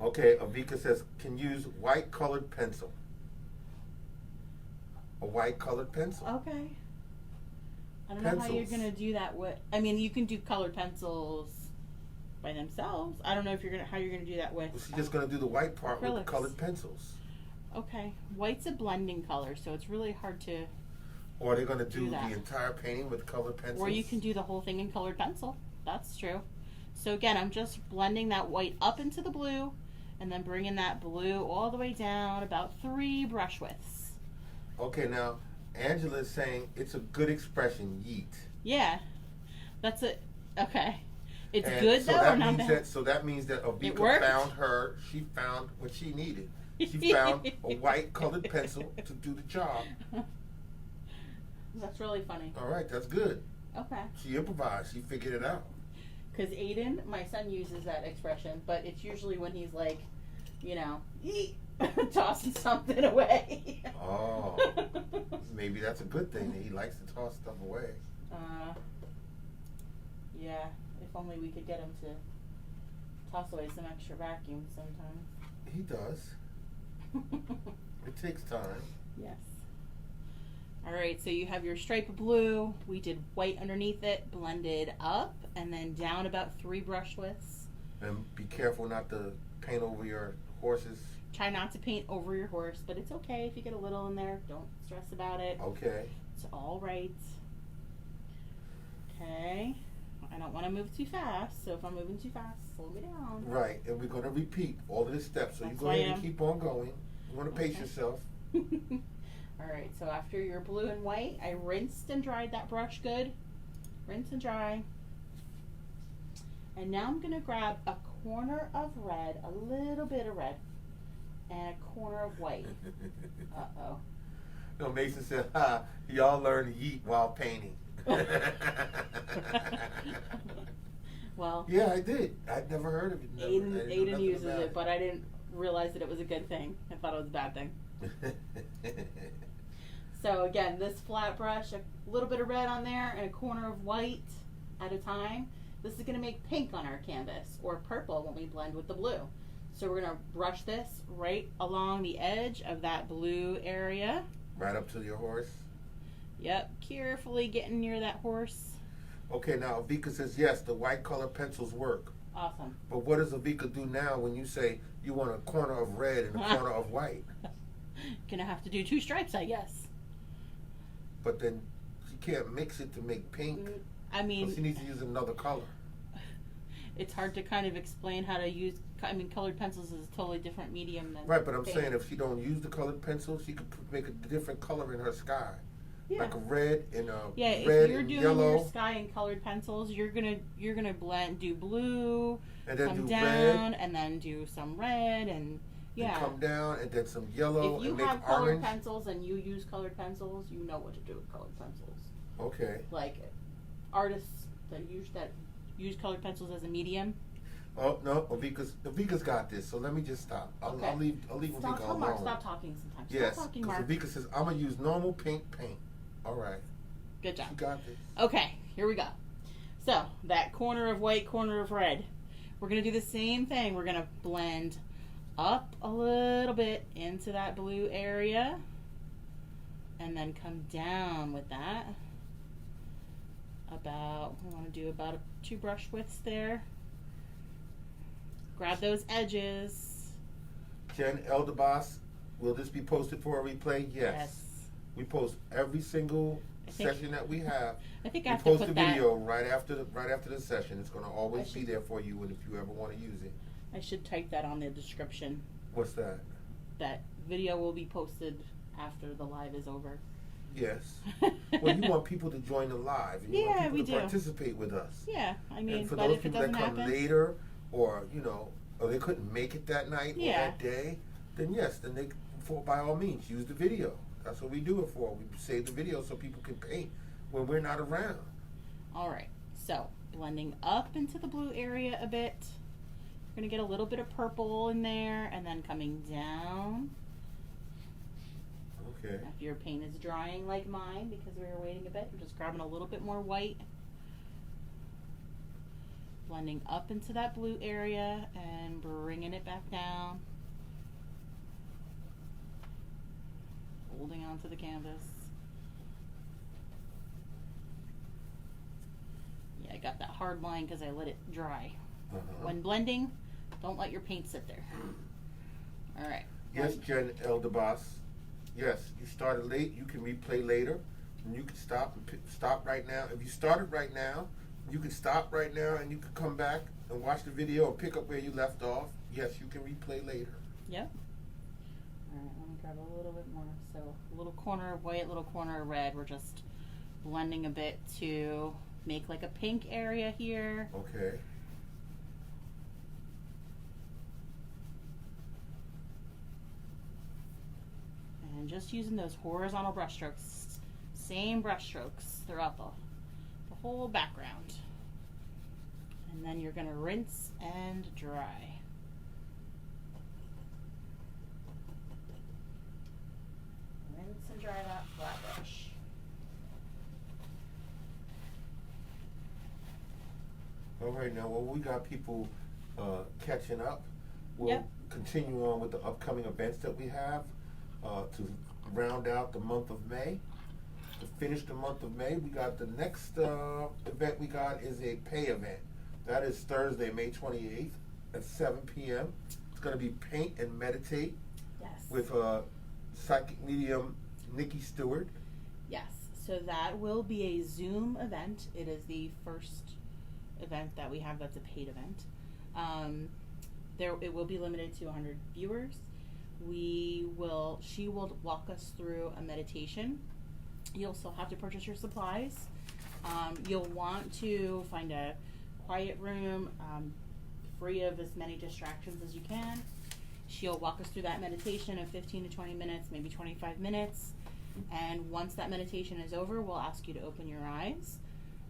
Okay, Avika says, can use white colored pencil. A white colored pencil. Okay. I don't know how you're going to do that with... I mean, you can do colored pencils by themselves. I don't know if how you're going to do that with... Well, she's just going to do the white part acrylics. with colored pencils. Okay. White's a blending color, so it's really hard to... Or are they going to do that. the entire painting with colored pencils? Or you can do the whole thing in colored pencil. That's true. So again, I'm just blending that white up into the blue and then bringing that blue all the way down about 3 brush widths. Okay, now Angela is saying it's a good expression, yeet. Yeah, that's it. Okay, it's And good so though, that or not means bad? that so that means that It Avika worked? she found what she needed. She found a white colored pencil to do the job. That's really funny. All right, that's good. Okay, She improvised. She figured it out. because Aiden, my son, uses that expression, but it's usually when he's like, you know, eat, tossing something away. Oh, maybe that's a good thing that he likes to toss stuff away. Yeah, if only we could get him to toss away some extra vacuum sometimes. He does. It takes time. Yes. All right, so you have your stripe of blue. We did white underneath it, blended up, and then down about 3 brush widths. And be careful not to paint over your horses. Try not to paint over your horse, but it's okay if you get a little in there. Don't stress about it. Okay. It's all right. Okay. I don't want to move too fast, so if I'm moving too fast, slow me down. Right, and we're going to repeat all of the steps. So That's you go why ahead and keep on going. You want to pace Okay. yourself. All right, so after your blue and white, I rinsed and dried that brush good. Rinse and dry. And now I'm going to grab a corner of red, a little bit of red, and a corner of white. Uh-oh. No, Mason said, ha, y'all learn yeet while painting. Well, yeah, I did. I'd never heard of it. I didn't know Aiden nothing uses about it, but I didn't realize that it was a good thing. I thought it was a bad thing. So again, this flat brush, a little bit of red on there and a corner of white at a time. This is going to make pink on our canvas, or purple when we blend with the blue. So we're going to brush this right along the edge of that blue area. Right up to your horse. Yep, carefully getting near that horse. Okay, now Avika says, yes, the white color pencils work. Awesome. But what does Avika do now when you say you want a corner of red and a corner of white? Gonna have to do 2 stripes, I guess. But then she can't mix it to make pink. I mean, So she needs to use another color. it's hard to kind of explain how to use. I mean, colored pencils is a totally different medium than Right, but I'm paint. saying if she don't use the colored pencil, she could make a different color in her sky. Yeah. Like a red and a Yeah, red if you're and doing yellow. your sky and colored pencils, you're gonna blend, do blue, And then come do down, red. and then do some red, and yeah. And come down, and then some yellow, If you and make have colored orange. pencils and you use colored pencils, you know what to do with colored pencils. Okay. Like artists that use colored pencils as a medium. Oh no, Avika's got this. So let me just stop. I'll leave Stop, Avika alone. Mark, stop talking sometimes. Yes, Stop talking, because Mark. Avika says I'm gonna use normal paint. All right. Good job. You got this. Okay, here we go. So that corner of white, corner of red. We're gonna do the same thing. We're gonna blend up a little bit into that blue area, and then come down with that. We want to do about 2 brush widths there. Grab those edges. Jen Eldebas, will this be posted for a replay? Yes. We post every single session that we have. I think I We have to post put the that. video right after the session. It's going to always be there for you, and if you ever want to use it. I should type that on the description. What's that? That video will be posted after the live is over. Yes. Well, you want people to join the live, and you Yeah, want we people to do. participate with us. Yeah, I mean, And for but those if it people that doesn't come happen, later, or or they couldn't make it that night or Yeah. that day, then yes, then by all means use the video. That's what we do it for. We save the video so people can paint when we're not around. all right. So blending up into the blue area a bit. We're gonna get a little bit of purple in there, and then coming down. Okay. If your paint is drying like mine, because we were waiting a bit, I'm just grabbing a little bit more white. Blending up into that blue area and bringing it back down. Holding onto the canvas. Yeah, I got that hard line because I let it dry. When blending, don't let your paint sit there. All right. Yes, Jen Eldebas. Yes, you started late. You can replay later, and you can stop right now. If you started right now, you can stop right now, and you can come back and watch the video and pick up where you left off. Yes, you can replay later. Yep. All right, let me grab a little bit more. So a little corner of white, little corner of red. We're just blending a bit to make like a pink area here. Okay. And just using those horizontal brush strokes, same brush strokes throughout the whole background. And then you're gonna rinse and dry. Rinse and dry that flat brush. All right, now, well, we got people catching up. We'll Yep. continue on with the upcoming events that we have to round out the month of May. To finish the month of May, we got the next event we got is a pay event. That is Thursday, May 28th at 7 p.m. It's going to be Paint and Meditate Yes. with psychic medium Nikki Stewart. Yes, so that will be a Zoom event. It is the first event that we have that's a paid event. It will be limited to 100 viewers. She will walk us through a meditation. You'll still have to purchase your supplies. You'll want to find a quiet room, free of as many distractions as you can. She'll walk us through that meditation in 15 to 20 minutes, maybe 25 minutes. And once that meditation is over, we'll ask you to open your eyes,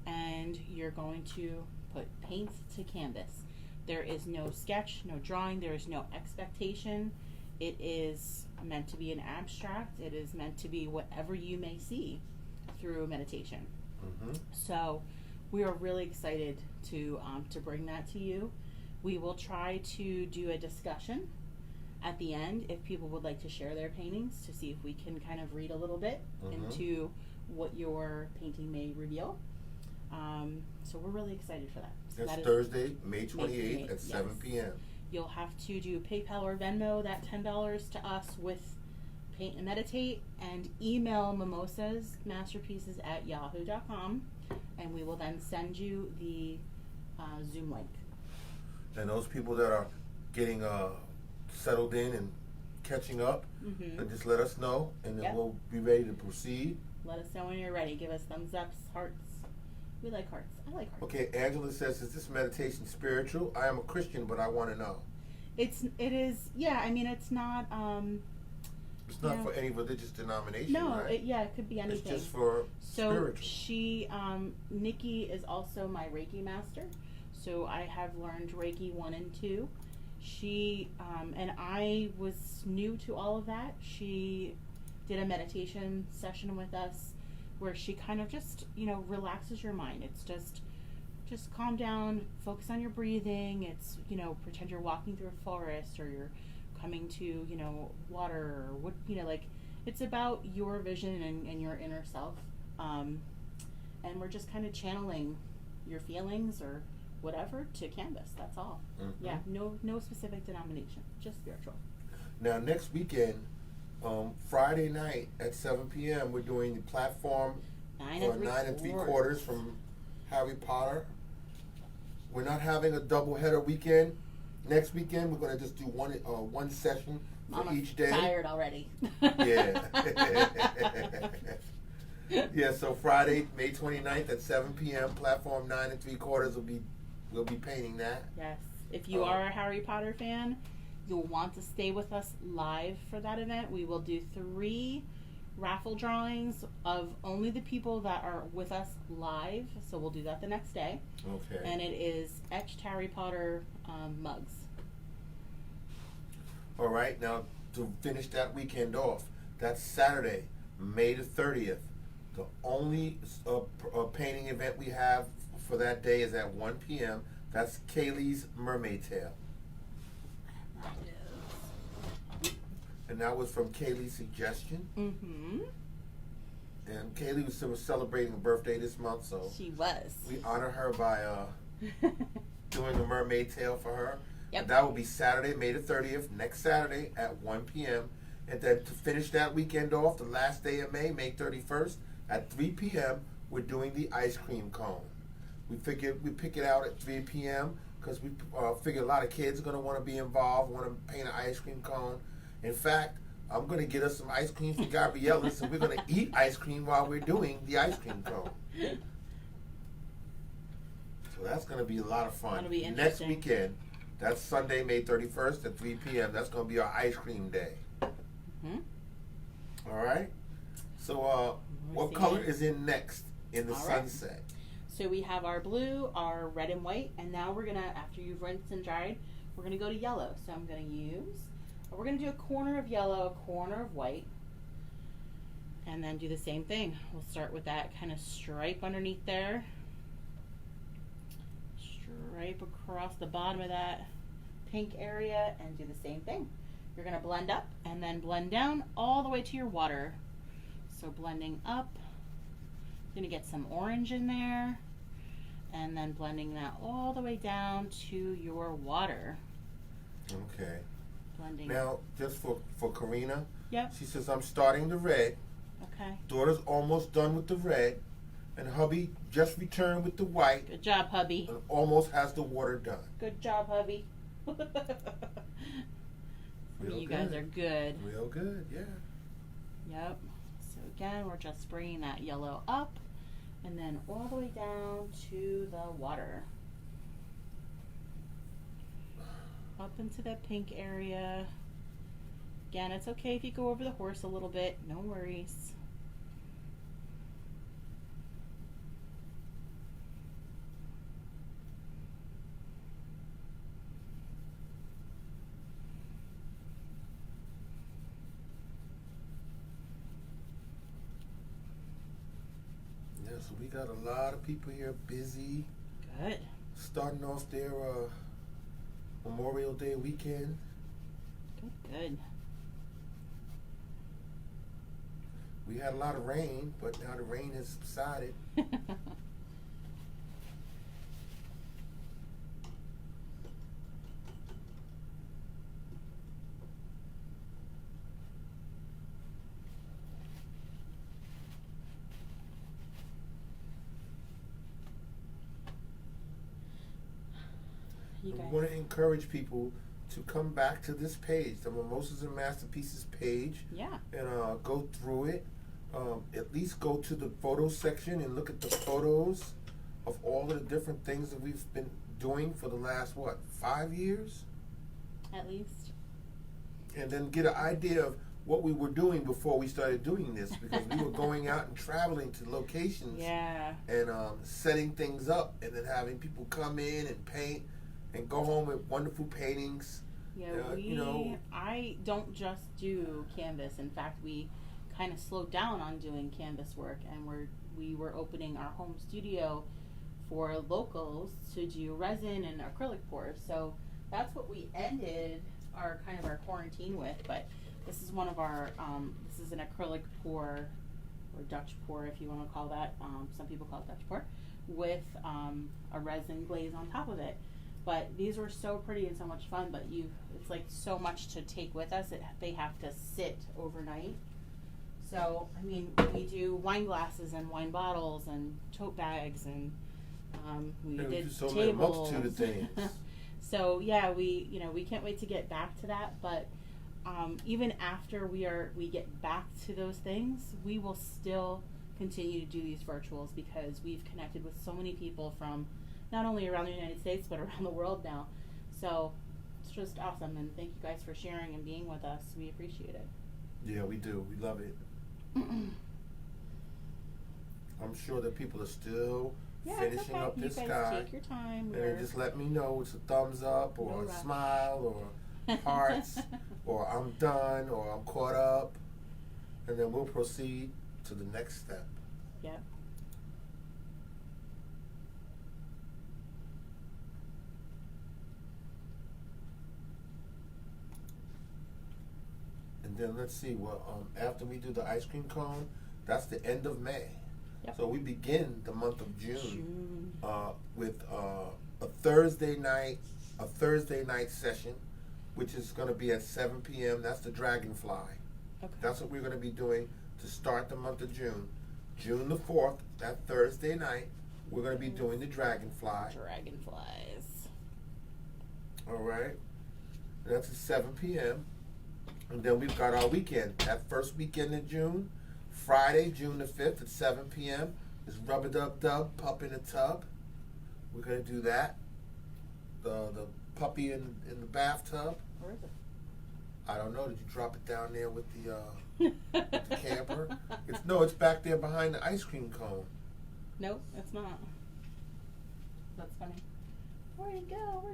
and you're going to put paint to canvas. There is no sketch, no drawing, there is no expectation. It is meant to be an abstract. It is meant to be whatever you may see through meditation. Mm-hmm. So we are really excited to bring that to you. We will try to do a discussion at the end if people would like to share their paintings, to see if we can kind of read a little bit into what your painting may reveal. So we're really excited for that. So That's that is Thursday, May 28th at 7 p.m. You'll have to do PayPal or Venmo that $10 to us with Paint and Meditate, and email mimosasmasterpieces@yahoo.com, and we will then send you the Zoom link. And those people that are getting settled in and catching up, and just let us know, and then we'll be ready to proceed. Let us know when you're ready. Give us thumbs ups, hearts. We like hearts. I like hearts. Okay, Angela says, is this meditation spiritual? I am a Christian, but I want to know. It is, yeah, I mean, it's not, it's not for any religious denomination, no, right? It could be anything. It's just for spiritual. So she, Nikki is also my Reiki master. So I have learned Reiki 1 and 2. She, and I was new to all of that. She did a meditation session with us where she kind of just, relaxes your mind. It's just calm down, focus on your breathing. It's, pretend you're walking through a forest or you're coming to, water or what, it's about your vision and your inner self. And we're just kind of channeling your feelings or whatever to canvas. That's all. Yeah, no specific denomination, just spiritual. Now next weekend, Friday night at 7 p.m. we're doing the platform 9 and 3/4 from Harry Potter. We're not having a double header weekend. Next weekend we're going to just do one session for each day. I'm tired already. Yeah. Yeah, so Friday, May 29th at 7 p.m. platform 9 3/4 we'll be painting that. Yes. If you are a Harry Potter fan, you'll want to stay with us live for that event. We will do 3 raffle drawings of only the people that are with us live. So we'll do that the next day. Okay. And it is etched Harry Potter mugs. All right. Now, to finish that weekend off, that's Saturday, May the 30th. The only painting event we have for that day is at 1 p.m. That's Kaylee's Mermaid Tale. And that was from Kaylee's suggestion. And Kaylee was celebrating a birthday this month, so she was. We honor her by doing a mermaid tale for her. Yep. And that will be Saturday, May the 30th, next Saturday at 1 p.m. And then to finish that weekend off, the last day of May 31st, at 3 p.m., we're doing the ice cream cone. We figured we pick it out at 3 p.m. because we figure a lot of kids are going to want to be involved, want to paint an ice cream cone. In fact, I'm going to get us some ice cream for Gabriella, so we're going to eat ice cream while we're doing the ice cream cone. So that's going to be a lot of fun. That'll be Next interesting. weekend, that's Sunday, May 31st at 3 p.m. That's going to be our ice cream day. All right? So what color is in next in the sunset? So we have our blue, our red and white, and now we're going to, after you've rinsed and dried, we're going to go to yellow. So I'm going to use, we're going to do a corner of yellow, a corner of white, and then do the same thing. We'll start with that kind of stripe underneath there. Stripe across the bottom of that pink area and do the same thing. You're going to blend up and then blend down all the way to your water. So blending up, you're going to get some orange in there and then blending that all the way down to your water. Okay. Blending. Now, just for Karina, Yep. she says, I'm starting the red. Okay. Daughter's almost done with the red. And hubby just returned with the white. Good job, hubby. And almost has the water done. Good job, hubby. You guys are good. Real good, yeah. Yep. So again, we're just bringing that yellow up and then all the way down to the water. Up into the pink area. Again, it's okay if you go over the horse a little bit. No worries. So we got a lot of people here busy. Good. Starting off their Memorial Day weekend. Good. We had a lot of rain, but now the rain has subsided. you we guys. want to encourage people to come back to this page, the Mimosas and Masterpieces page, Yeah. and go through it. At least go to the photo section and look at the photos of all of the different things that we've been doing for the last, 5 years? At least. And then get an idea of what we were doing before we started doing this, because we were going out and traveling to locations Yeah. and setting things up, and then having people come in and paint and go home with wonderful paintings. Yeah, you know, I don't just do canvas. In fact, we kind of slowed down on doing canvas work, and we were opening our home studio for locals to do resin and acrylic pours. So that's what we ended our quarantine with. But this is one of our this is an acrylic pour, or Dutch pour if you want to call that. Some people call it Dutch pour, with a resin glaze on top of it. But these were so pretty and so much fun. But it's like so much to take with us. They have to sit overnight. So I mean, we do wine glasses and wine bottles and tote bags, and we did so tables. many multitude of things. So yeah, we can't wait to get back to that. But even after we get back to those things, we will still continue to do these virtuals, because we've connected with so many people from not only around the United States but around the world now. So it's just awesome, and thank you guys for sharing and being with us. We appreciate it. Yeah, we do. We love it. I'm sure that people are still finishing up this you guys sky. take your time. And then just let me know it's a thumbs up or a smile or hearts or I'm done or I'm caught up, and then we'll proceed to the next step. Yep. And then let's see, after we do the ice cream cone, that's the end of May. Yep. So we begin the month of June. With a Thursday night session, which is going to be at 7 p.m. That's the Dragonfly. Okay. That's what we're going to be doing to start the month of June. June the 4th, that Thursday night, we're going to be doing the Dragonfly. Dragonflies. All right. That's at 7 p.m. And then we've got our weekend. That first weekend in June, Friday, June the 5th at 7 p.m. is Rub-a-Dub-Dub, Pup in a Tub. We're going to do that. The puppy in the bathtub. Where is it? I don't know. Did you drop it down there with the camper? It's back there behind the ice cream cone. Nope, it's not. That's funny. Where'd he go?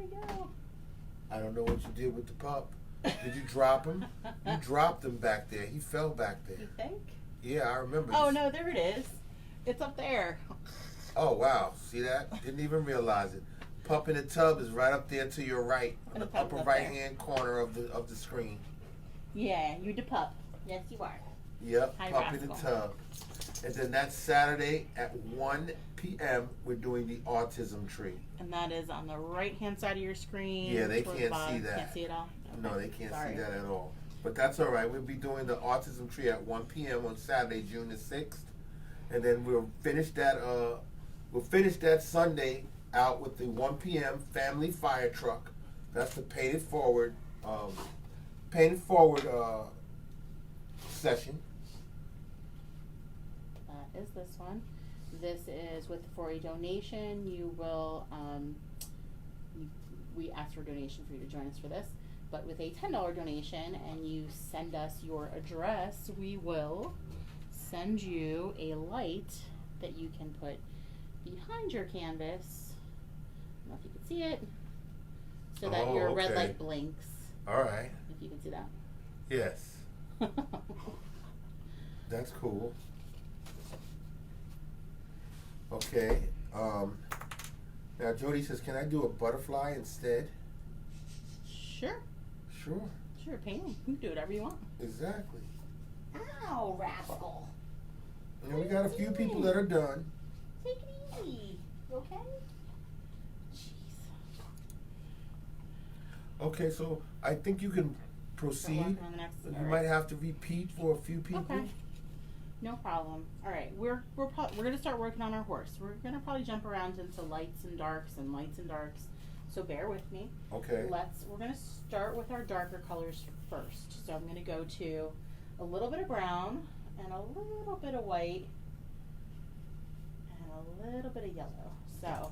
I don't know what you did with the pup. Did you drop him? You dropped him back there. He fell back there. You think? Yeah, I remember. Oh, no, there it is. It's up there. Oh, wow. See that? Didn't even realize it. Pup in the tub is right up there to your right, in the upper right-hand corner of the screen. Yeah, you're the pup. Yes, you are. Yep, Hi, Pup in the tub. And then that Saturday at 1 p.m., we're doing the autism tree. And that is on the right-hand side of your screen. Yeah, they can't see that. Can't see it all? Okay. No, they can't see that at all. But that's all right. We'll be doing the autism tree at 1 p.m. on Saturday, June the 6th. And then we'll finish that Sunday out with the 1 p.m. family fire truck. That's the painted forward session. That is this one. This is for a donation. You will we ask for a donation for you to join us for this, but with a $10 donation and you send us your address, we will send you a light that you can put behind your canvas. I don't know if you can see it, so that your red light blinks. All right. If you can see that. Yes. That's cool. Okay. Now Jody says, "Can I do a butterfly instead?" Sure. Sure. Sure, painting. You can do whatever you want. Exactly. Ow, rascal. And we got a few people that are done. Take it easy. You okay? Jeez. Okay, so I think you can proceed. On the next, You might have to repeat for a few people. Okay. No problem. All right, we're gonna start working on our horse. We're gonna probably jump around into lights and darks and lights and darks. So bear with me. Okay. We're gonna start with our darker colors first. So I'm gonna go to a little bit of brown and a little bit of white and a little bit of yellow. So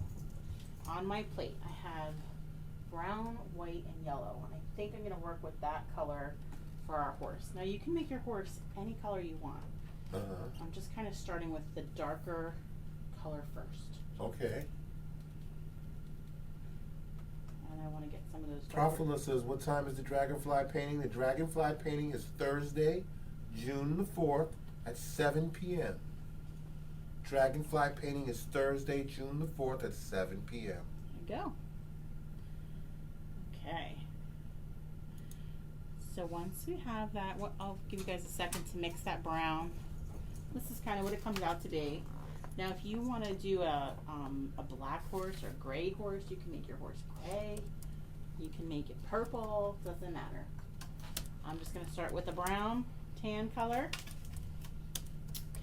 on my plate I have brown, white, and yellow. And I think I'm gonna work with that color for our horse. Now you can make your horse any color you want. I'm just kind of starting with the darker color first. Okay. And I want to get some of those Profila says, what time is the dragonfly painting? The dragonfly painting is Thursday, June the 4th at 7 p.m. Dragonfly painting is Thursday, June the 4th at 7 p.m. There you go. Okay. So once we have that, I'll give you guys a second to mix that brown. This is kind of what it comes out to be. Now if you want to do a black horse or a gray horse, you can make your horse gray. You can make it purple, doesn't matter. I'm just going to start with a brown tan color.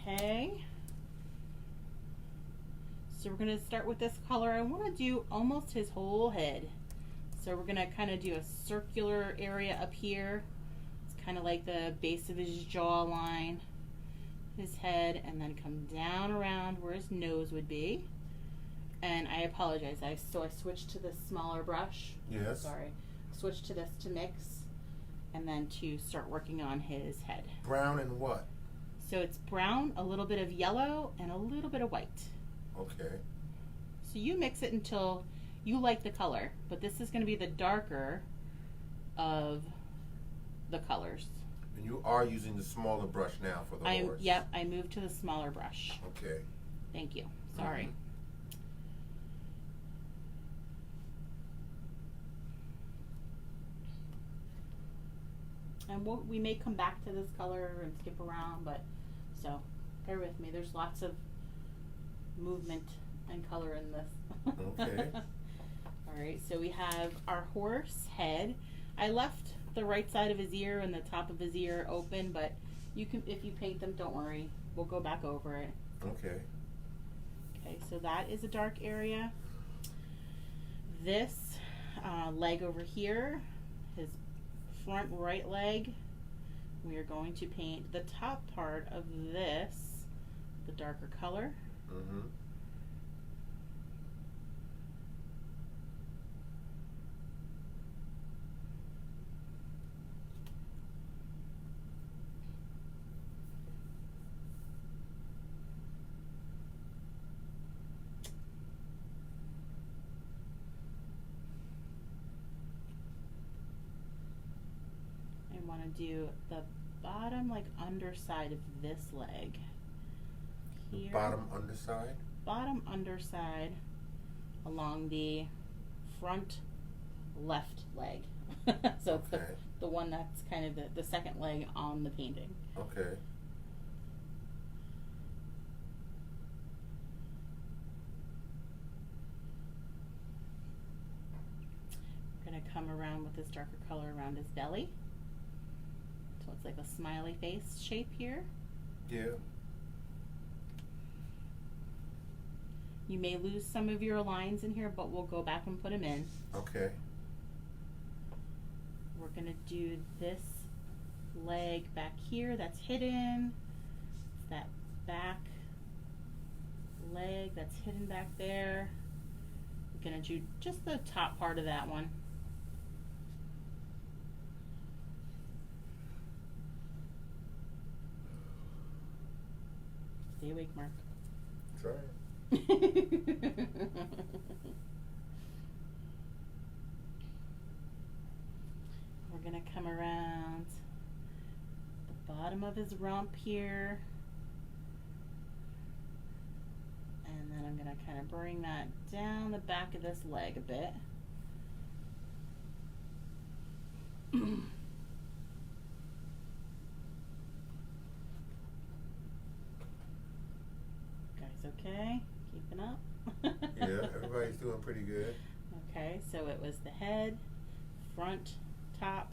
Okay. So we're going to start with this color. I want to do almost his whole head. So we're going to kind of do a circular area up here. It's kind of like the base of his jawline, his head, and then come down around where his nose would be. And I apologize, so I switched to this smaller brush. Yes. Sorry. Switched to this to mix, and then to start working on his head. Brown and what? So it's brown, a little bit of yellow, and a little bit of white. Okay. So you mix it until you like the color, but this is going to be the darker of the colors. And you are using the smaller brush now for the horse. Yep, I moved to the smaller brush. Okay. Thank you. Sorry. And we may come back to this color and skip around, but so bear with me. There's lots of movement and color in this. Okay. All right, so we have our horse head. I left the right side of his ear and the top of his ear open, but you can, if you paint them, don't worry. We'll go back over it. Okay. Okay, so that is a dark area. This leg over here, his front right leg, we are going to paint the top part of this, the darker color. Mm-hmm. Want to do the bottom, like underside of this leg here. Bottom underside? Bottom underside along the front left leg. So it's the one that's kind of the second leg on the painting. Okay. We're going to come around with this darker color around his belly. So it's like a smiley face shape here. Yeah. You may lose some of your lines in here, but we'll go back and put them in. Okay. We're going to do this leg back here that's hidden. That back leg that's hidden back there. We're going to do just the top part of that one. Stay awake, Mark. Try. We're going to come around the bottom of his rump here. And then I'm going to kind of bring that down the back of this leg a bit. Okay, keeping up. Yeah, everybody's doing pretty good. Okay, so it was the head, front, top,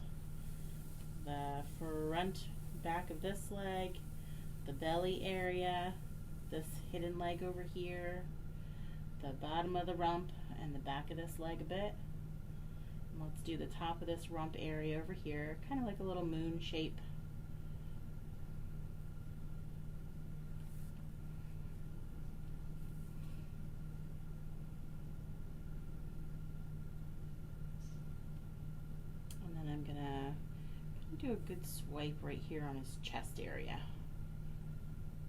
the front back of this leg, the belly area, this hidden leg over here, the bottom of the rump, and the back of this leg a bit. And let's do the top of this rump area over here, kind of like a little moon shape. And then I'm gonna do a good swipe right here on his chest area.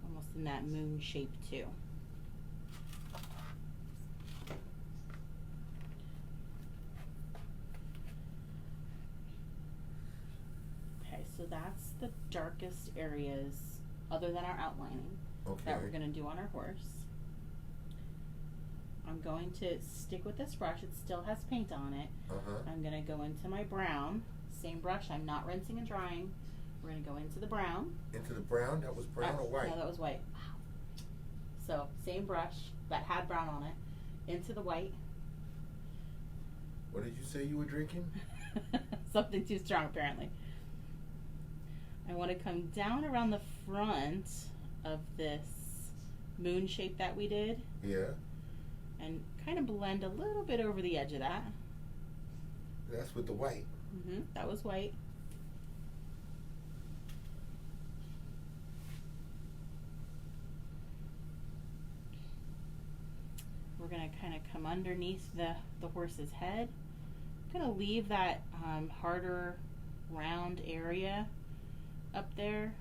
Almost in that moon shape too. Okay, so that's the darkest areas other than our outlining that we're gonna do on our horse. I'm going to stick with this brush. It still has paint on it. I'm gonna go into my brown. Same brush. I'm not rinsing and drying. We're gonna go into the brown. Into the brown? That was brown or white? No, that was white. So same brush that had brown on it. Into the white. What did you say you were drinking? Something too strong, apparently. I want to come down around the front of this moon shape that we did. Yeah. And kind of blend a little bit over the edge of that. That's with the white. That was white. We're going to kind of come underneath the horse's head. I'm going to leave that harder round area up there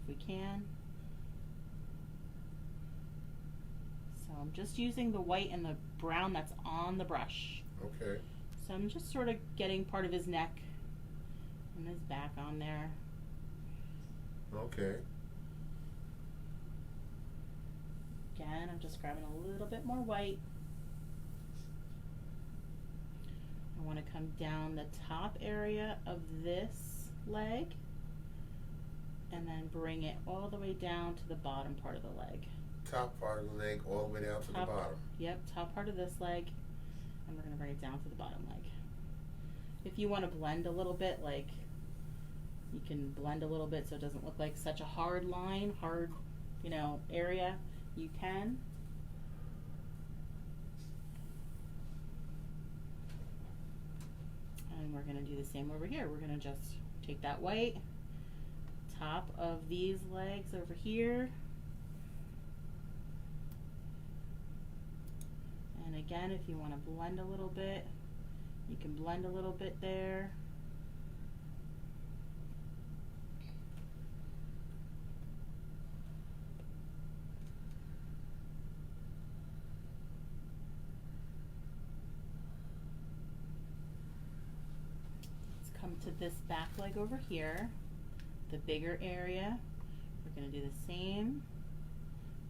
if we can. So I'm just using the white and the brown that's on the brush. Okay. So I'm just sort of getting part of his neck and his back on there. Okay. Again, I'm just grabbing a little bit more white. I want to come down the top area of this leg and then bring it all the way down to the bottom part of the leg. Top part of the leg all the way down to the bottom. Yep, top part of this leg, and we're going to bring it down to the bottom leg. If you want to blend a little bit, like you can blend a little bit so it doesn't look like such a hard line, hard, area, you can. And we're going to do the same over here. We're going to just take that white, top of these legs over here. And again, if you want to blend a little bit, you can blend a little bit there. Let's come to this back leg over here, the bigger area. We're going to do the same.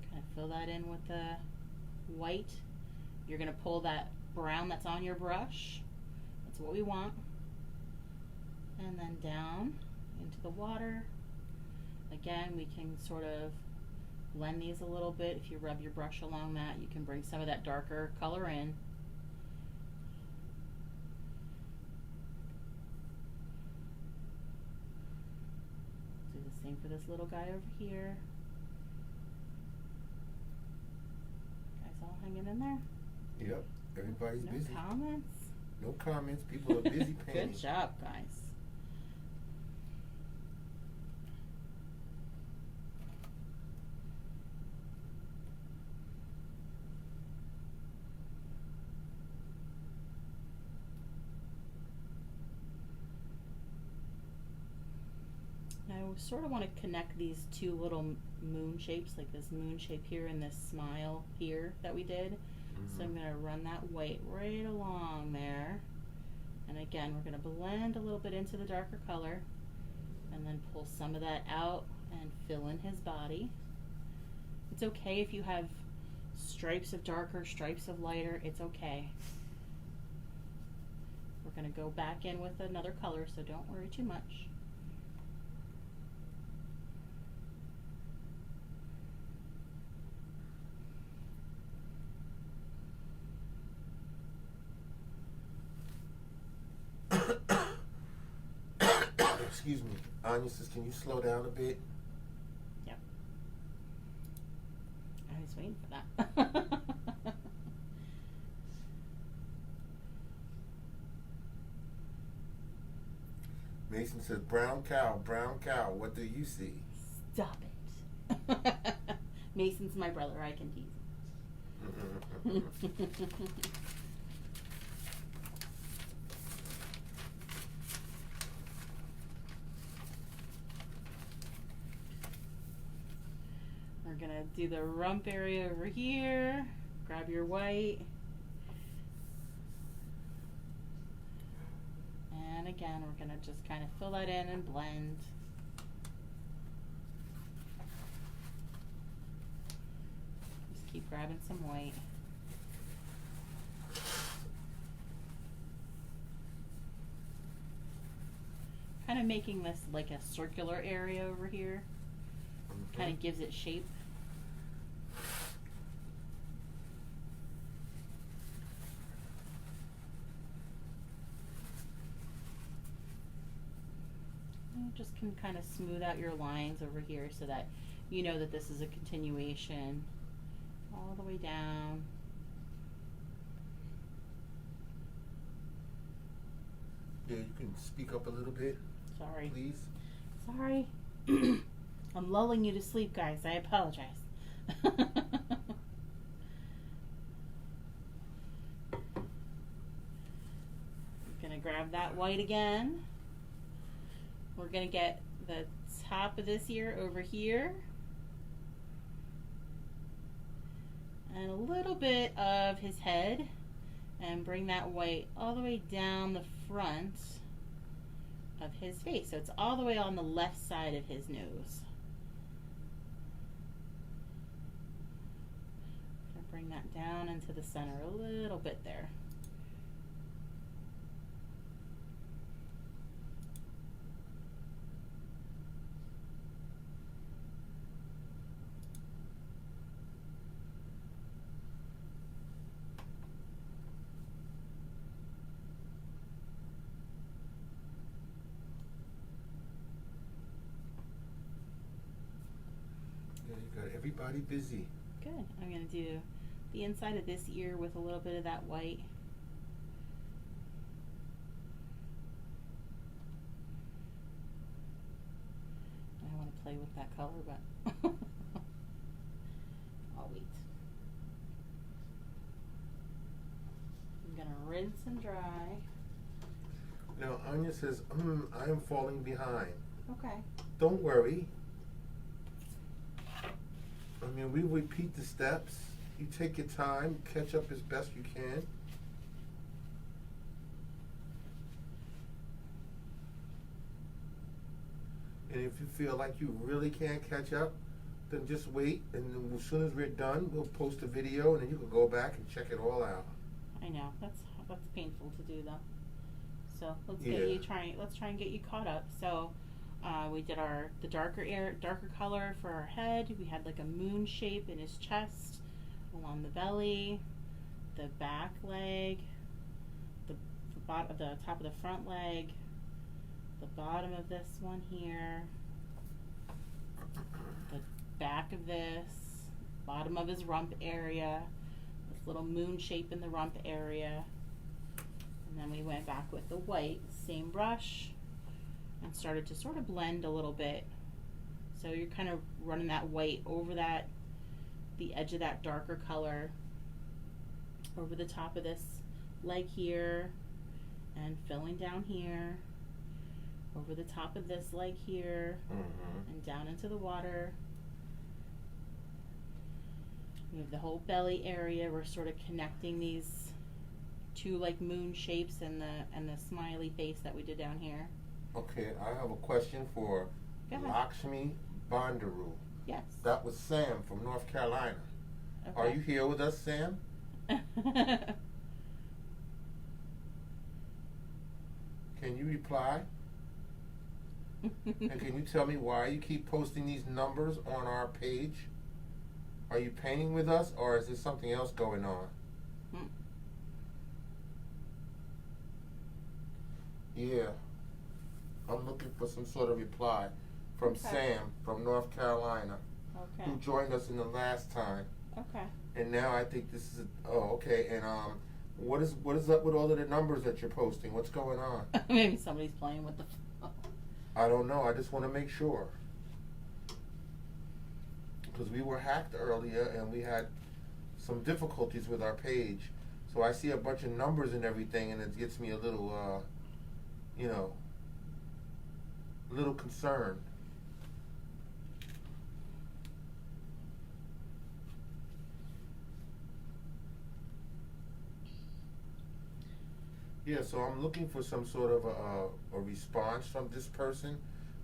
Kind of fill that in with the white. You're going to pull that brown that's on your brush. That's what we want. And then down into the water. Again, we can sort of blend these a little bit. If you rub your brush along that, you can bring some of that darker color in. Do the same for this little guy over here. Guys all hanging in there? Yep, everybody's busy. No comments? No comments. People are busy painting. Good job, guys. Now I sort of want to connect these two little moon shapes, like this moon shape here and this smile here that we did. So I'm going to run that white right along there. And again, we're going to blend a little bit into the darker color and then pull some of that out and fill in his body. It's okay if you have stripes of darker, stripes of lighter, it's okay. We're going to go back in with another color, so don't worry too much. Excuse me. Anya says, can you slow down a bit? Yep. I was waiting for that. Mason says, brown cow, what do you see? Stop it. Mason's my brother, I can tease him. We're gonna do the rump area over here. Grab your white. And again, we're gonna just kind of fill that in and blend. Just keep grabbing some white. Kind of making this like a circular area over here. Kind of gives it shape. You just can kind of smooth out your lines over here so that you know that this is a continuation all the way down. Yeah, you can speak up a little bit. Sorry. Please. Sorry. I'm lulling you to sleep, guys. I apologize. Gonna grab that white again. We're gonna get the top of this ear over here. And a little bit of his head. And bring that white all the way down the front of his face. So it's all the way on the left side of his nose. Bring that down into the center a little bit there. Yeah, you got everybody busy. Good. I'm going to do the inside of this ear with a little bit of that white. I want to play with that color, but I'll wait. I'm going to rinse and dry. Now, Anya says, I am falling behind. Okay. Don't worry. I mean, we repeat the steps. You take your time, catch up as best you can. And if you feel like you really can't catch up, then just wait, and then as soon as we're done, we'll post a video, and then you can go back and check it all out. I know that's painful to do though. So let's try and get you caught up. So we did the darker color for our head. We had like a moon shape in his chest, along the belly, the back leg, the top of the front leg, the bottom of this one here, the back of this, bottom of his rump area, this little moon shape in the rump area. And then we went back with the white, same brush, and started to sort of blend a little bit. So you're kind of running that white over the edge of that darker color, over the top of this leg here, and filling down here, over the top of this leg here, and down into the water. We have the whole belly area. We're sort of connecting these two like moon shapes and the smiley face that we did down here. Okay, I have a question for Lakshmi Bandaru. Yes. That was Sam from North Carolina. Okay. Are you here with us, Sam? Can you reply? And can you tell me why you keep posting these numbers on our page? Are you painting with us, or is there something else going on? Yeah. I'm looking for some sort of reply from Sam from North Carolina, who joined us in the last time. Okay. And now I think this is okay. And what is up with all of the numbers that you're posting? What's going on? Maybe somebody's playing with the phone. I don't know. I just want to make sure. Because we were hacked earlier and we had some difficulties with our page. So I see a bunch of numbers and everything, and it gets me a little, you know, a little concerned. Yeah, so I'm looking for some sort of a response from this person.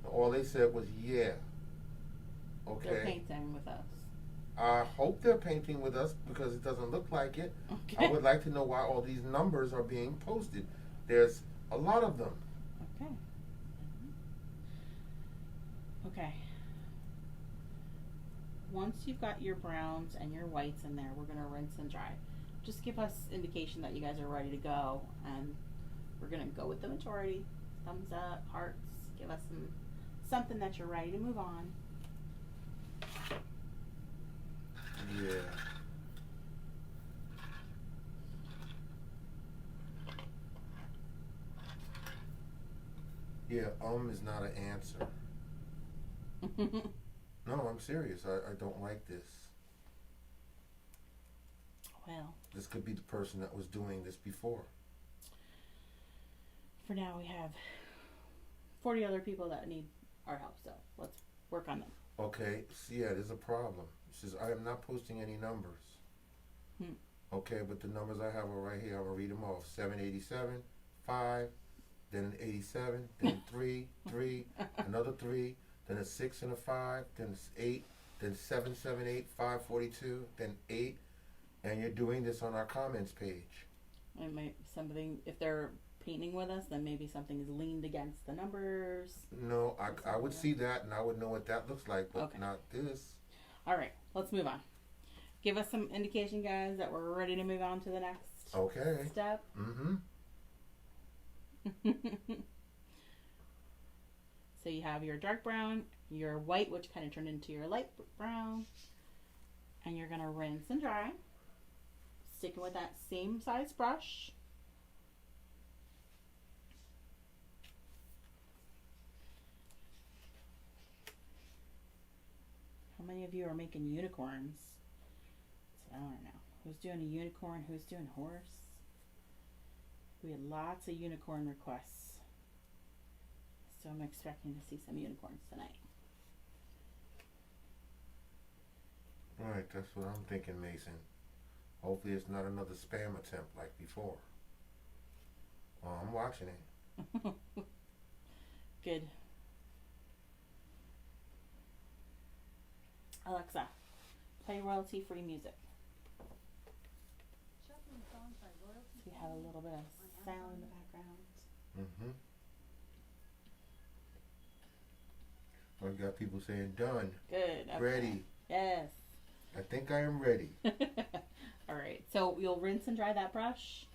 All they said was, yeah. Okay. They're painting with us. I hope they're painting with us because it doesn't look like it. Okay. I would like to know why all these numbers are being posted. There's a lot of them. Okay. Okay. Once you've got your browns and your whites in there, we're going to rinse and dry. Just give us indication that you guys are ready to go, and we're going to go with the majority. Thumbs up, hearts, give us something that you're ready to move on. Yeah. Yeah, is not an answer. No, I'm serious. I don't like this. Well, this could be the person that was doing this before. For now, we have 40 other people that need our help, so let's work on them. Okay, so yeah, there's a problem. It says, I am not posting any numbers. Okay, but the numbers I have are right here. I'm going to read them off. 787, 5, then an 87, then 3, 3, another 3, then a 6 and a 5, then it's 8, then 778, 542, then 8. And you're doing this on our comments page. It might something, if they're painting with us, then maybe something is leaned against the numbers. No, I would see that and I would know what that looks like, but okay. Not this. All right, let's move on. Give us some indication, guys, that we're ready to move on to the next step. Mm-hmm. So you have your dark brown, your white, which kind of turned into your light brown, and you're going to rinse and dry. Sticking with that same size brush. How many of you are making unicorns? So I don't know. Who's doing a unicorn? Who's doing horse? We had lots of unicorn requests. So I'm expecting to see some unicorns tonight. Alright, that's what I'm thinking, Mason. Hopefully it's not another spam attempt like before. Well, I'm watching it. Good. Alexa, play royalty-free music. So we have a little bit of sound in the background. Mm-hmm. I've got people saying done. Good. Okay. Ready. Yes. I think I am ready. All right. So you'll rinse and dry that brush.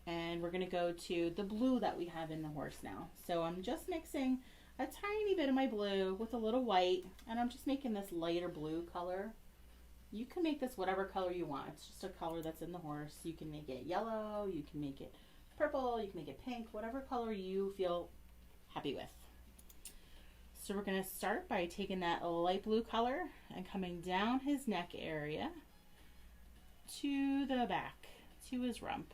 And we're going to go to the blue that we have in the horse now. So I'm just mixing a tiny bit of my blue with a little white. And I'm just making this lighter blue color. You can make this whatever color you want. It's just a color that's in the horse. You can make it yellow. You can make it purple. You can make it pink. Whatever color you feel happy with. So we're going to start by taking that light blue color and coming down his neck area to the back, to his rump.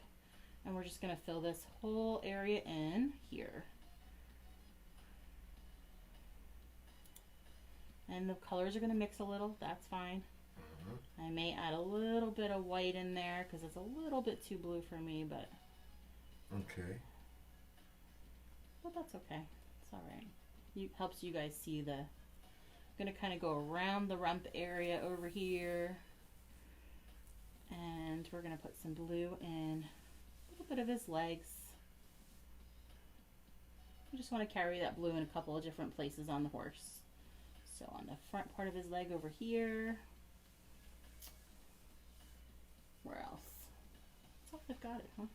And we're just going to fill this whole area in here. And the colors are going to mix a little, that's fine. I may add a little bit of white in there because it's a little bit too blue for me, but that's okay. It's all right. Helps you guys see the. I'm gonna kind of go around the rump area over here, and we're gonna put some blue in a little bit of his legs. I just want to carry that blue in a couple of different places on the horse. So on the front part of his leg over here. Where else? That's all I've got it, huh?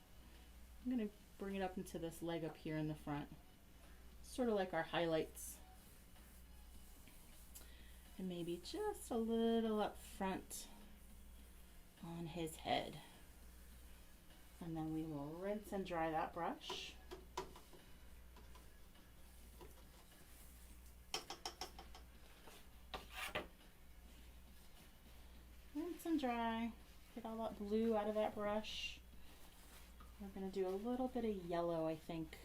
I'm gonna bring it up into this leg up here in the front. Sort of like our highlights. And maybe just a little up front on his head. And then we will rinse and dry that brush. dry. Get all that blue out of that brush. We're going to do a little bit of yellow, I think.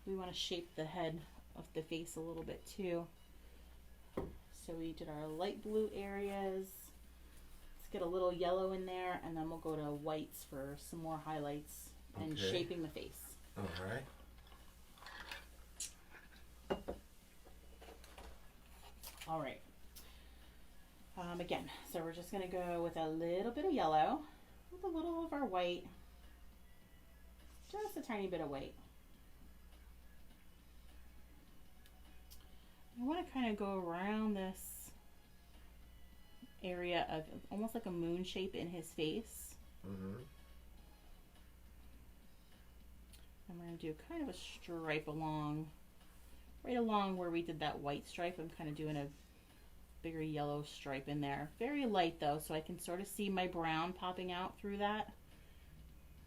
We want to shape the head of the face a little bit too. So we did our light blue areas. Let's get a little yellow in there, and then we'll go to whites for some more highlights and shaping the face. All right. All right. Again, so we're just going to go with a little bit of yellow, with a little of our white, just a tiny bit of white. I want to kind of go around this area of almost like a moon shape in his face. Mm-hmm. And we're going to do kind of a stripe along, right along where we did that white stripe. I'm kind of doing a bigger yellow stripe in there. Very light though, so I can sort of see my brown popping out through that.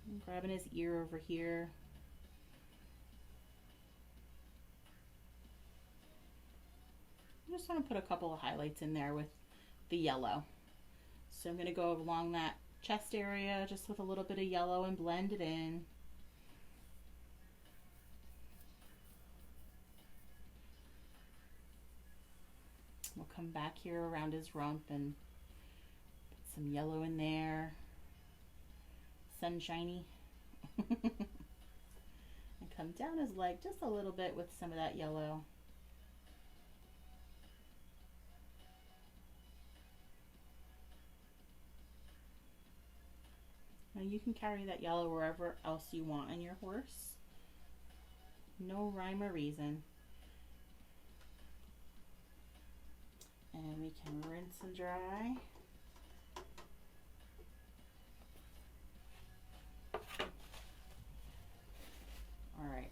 I'm grabbing his ear over here. I just want to put a couple of highlights in there with the yellow. So I'm going to go along that chest area just with a little bit of yellow and blend it in. We'll come back here around his rump and put some yellow in there. Sunshiny. And come down his leg just a little bit with some of that yellow. Now you can carry that yellow wherever else you want on your horse. No rhyme or reason. And we can rinse and dry. All right,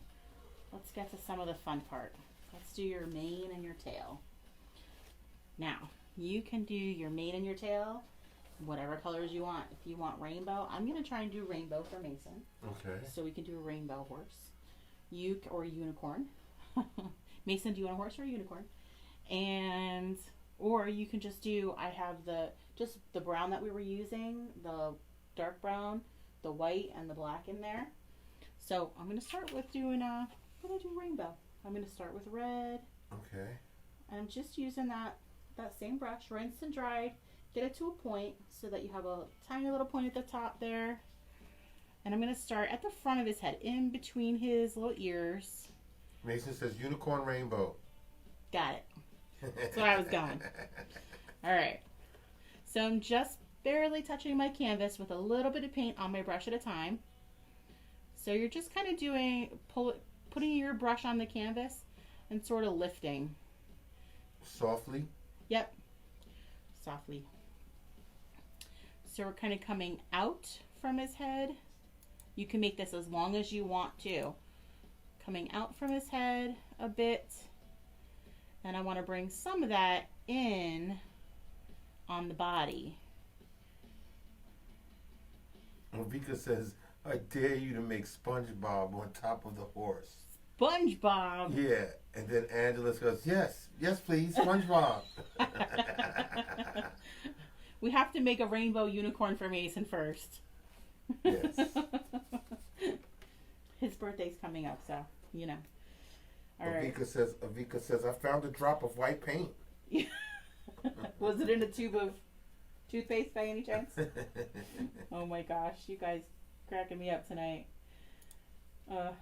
let's get to some of the fun part. Let's do your mane and your tail. Now, you can do your mane and your tail whatever colors you want. If you want rainbow, I'm going to try and do rainbow for Mason. Okay. So we can do a rainbow horse. Or a unicorn. Mason, do you want a horse or a unicorn? And or you can just do, I have just the brown that we were using, the dark brown, the white, and the black in there. So I'm going to start with doing I'm going to do rainbow. I'm going to start with red. Okay. And I'm just using that same brush, rinsed and dried. Get it to a point so that you have a tiny little point at the top there. And I'm going to start at the front of his head, in between his little ears. Mason says unicorn rainbow. Got it. That's where I was going. All right. So I'm just barely touching my canvas with a little bit of paint on my brush at a time. So you're just kind of putting your brush on the canvas and sort of lifting. Softly? Yep. Softly. So we're kind of coming out from his head. You can make this as long as you want to. Coming out from his head a bit. And I want to bring some of that in on the body. Vika says, I dare you to make SpongeBob on top of the horse. SpongeBob? Yeah. And then Angela goes, yes, please, SpongeBob. We have to make a rainbow unicorn for Mason first. Yes. His birthday's coming up, so, you know. All Avika right. says, I found a drop of white paint. Was it in a tube of toothpaste by any chance? Oh my gosh, you guys cracking me up tonight. All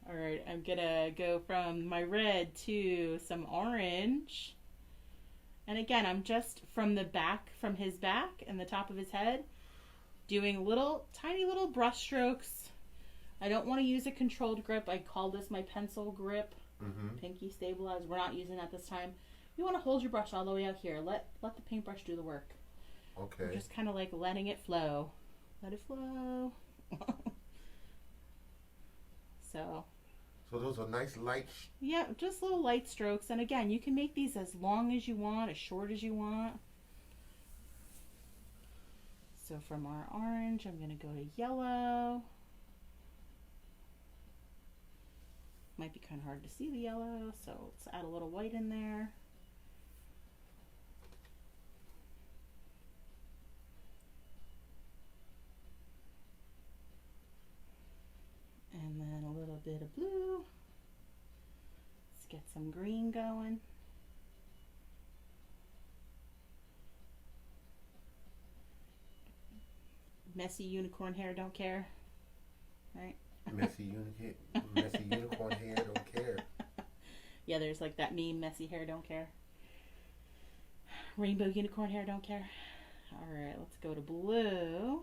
right, I'm gonna go from my red to some orange. And again, I'm just from the back, from his back and the top of his head, doing tiny little brush strokes. I don't want to use a controlled grip. I call this my pencil grip. Pinky stabilized. We're not using that this time. You want to hold your brush all the way out here. Let the paintbrush do the work. Okay. We're just kind of like letting it flow. Let it flow. So those are nice light. Yeah, just little light strokes. And again, you can make these as long as you want, as short as you want. So from our orange, I'm going to go to yellow. Might be kind of hard to see the yellow, so let's add a little white in there. bit of blue. Let's get some green going. Messy unicorn hair, don't care. Right? Messy unicorn hair, don't care. Yeah, there's like that meme, messy hair, don't care. Rainbow unicorn hair, don't care. Alright, let's go to blue.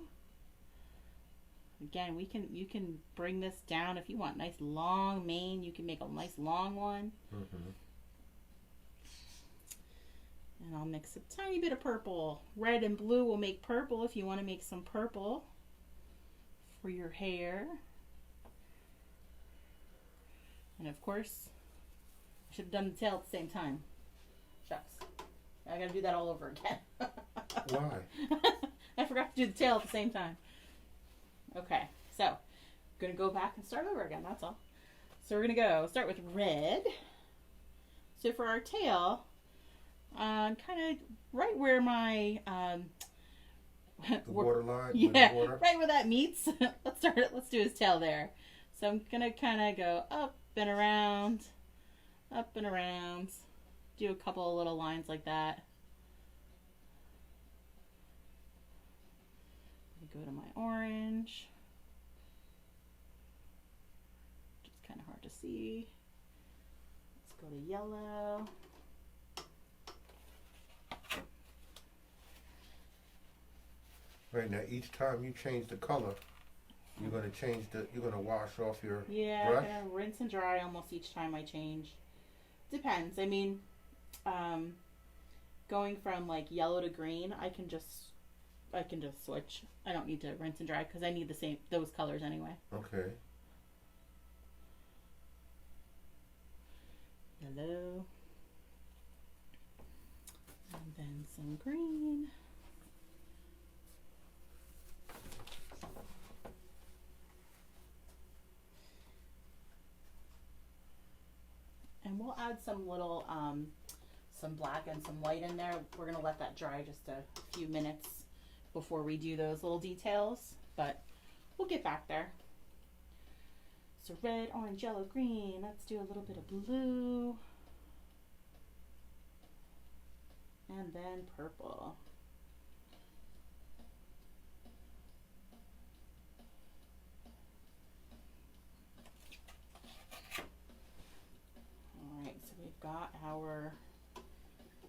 Again, you can bring this down if you want nice long mane. You can make a nice long one. Mm-hmm. And I'll mix a tiny bit of purple. Red and blue will make purple if you want to make some purple for your hair. And of course, I should have done the tail at the same time. Shucks. I gotta do that all over again. Why? I forgot to do the tail at the same time. Okay, so I'm gonna go back and start over again, that's all. So we're gonna start with red. So for our tail, kind of right where my the waterline. Yeah, right where that meets. Let's do his tail there. So I'm gonna kind of go up and around, do a couple of little lines like that. Go to my orange. Just kind of hard to see. Let's go to yellow. Right, now each time you change the color, you're gonna wash off your brush? I'm gonna rinse and dry almost each time I change. Depends. I mean, going from like yellow to green, I can just switch. I don't need to rinse and dry because I need those colors anyway. Okay. Yellow. And then some green. And we'll add some little, some black and some white in there. We're going to let that dry just a few minutes before we do those little details, but we'll get back there. So red, orange, yellow, green. Let's do a little bit of blue. And then purple. Alright, so we've got our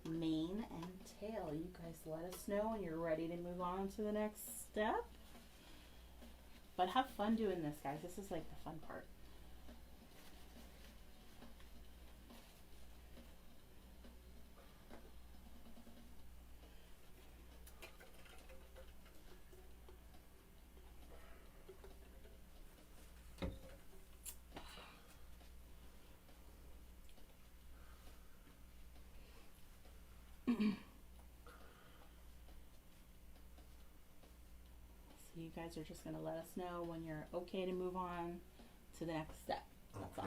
mane and tail. You guys let us know when you're ready to move on to the next step. But have fun doing this, guys. This is like the fun part. So you guys are just going to let us know when you're okay to move on to the next step. That's all.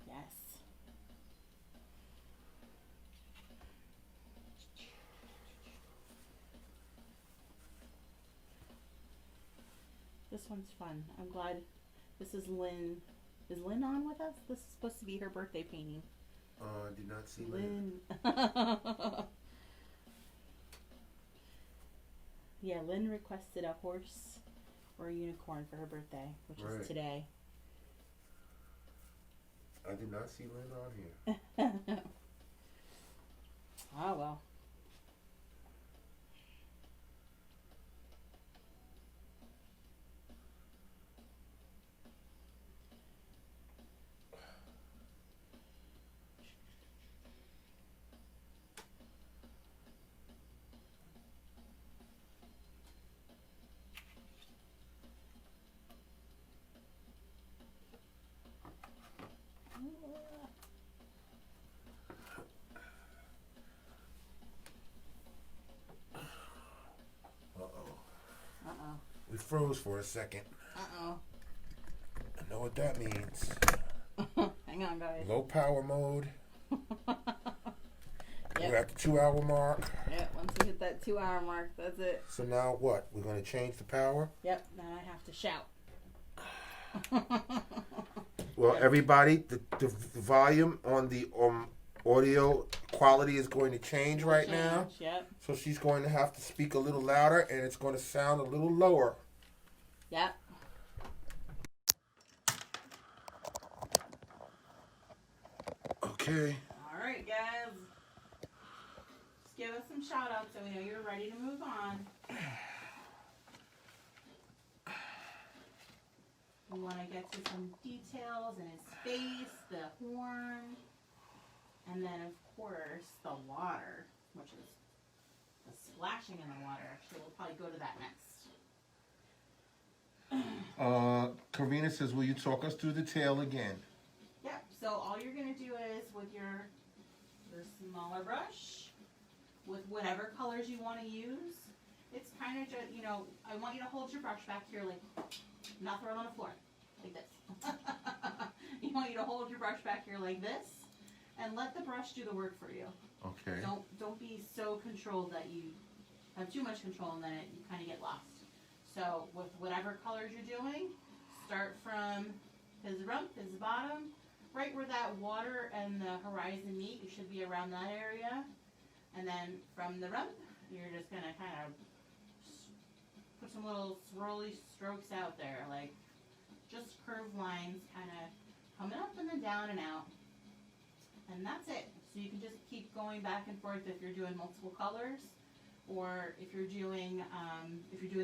Yes. This one's fun. I'm glad. This is Lynne. Is Lynne on with us? This is supposed to be her birthday painting. Did not see Lynne. Yeah, Lynne requested a horse or a unicorn for her birthday, which is today. I did not see Lynne on here. Oh, well. We froze for a second. Uh-oh. I know what that means. Hang on, guys. Low power mode. Yep. We're at the 2 hour mark. Yeah, once we hit that 2 hour mark, that's it. So now what? We're going to change the power? Yep, now I have to shout. Well, everybody, the volume on the audio quality is going to change right now. Yep. So she's going to have to speak a little louder, and it's going to sound a little lower. Yep. Okay. All right, guys. Just give us some shout outs so we know you're ready to move on. We want to get to some details in his face, the horn, and then, of course, the water, which is the splashing in the water. Actually, we'll probably go to that next. Karina says, will you talk us through the tail again? Yep, so all you're going to do is with your smaller brush, with whatever colors you want to use, it's kind of just, you know, I want you to hold your brush back here, like, not throw it on the floor, like this. You want you to hold your brush back here like this, and let the brush do the work for you. Okay. Don't be so controlled that you have too much control and then you kind of get lost. So with whatever colors you're doing, start from his rump, his bottom, right where that water and the horizon meet. You should be around that area. And then from the rump, you're just going to kind of put some little swirly strokes out there, like just curved lines kind of coming up and then down and out. And that's it. So you can just keep going back and forth if you're doing multiple colors, or if you're doing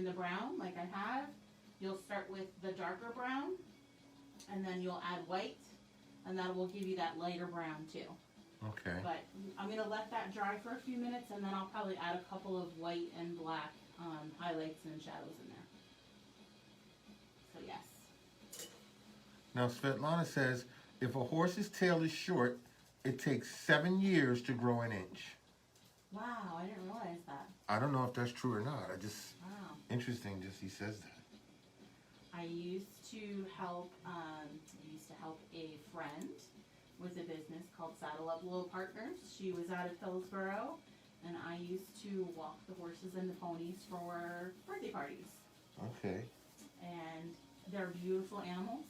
the brown like I have, you'll start with the darker brown, and then you'll add white, and that will give you that lighter brown too. Okay. But I'm gonna let that dry for a few minutes, and then I'll probably add a couple of white and black highlights and shadows in there. So yes. Now Svetlana says, if a horse's tail is short, it takes 7 years to grow an inch. Wow, I didn't realize that. I don't know if that's true or not. Wow. Interesting just he says that. I used to help a friend with a business called Saddle Up Little Partners. She was out of Hillsboro, and I used to walk the horses and the ponies for birthday parties. Okay. And they're beautiful animals.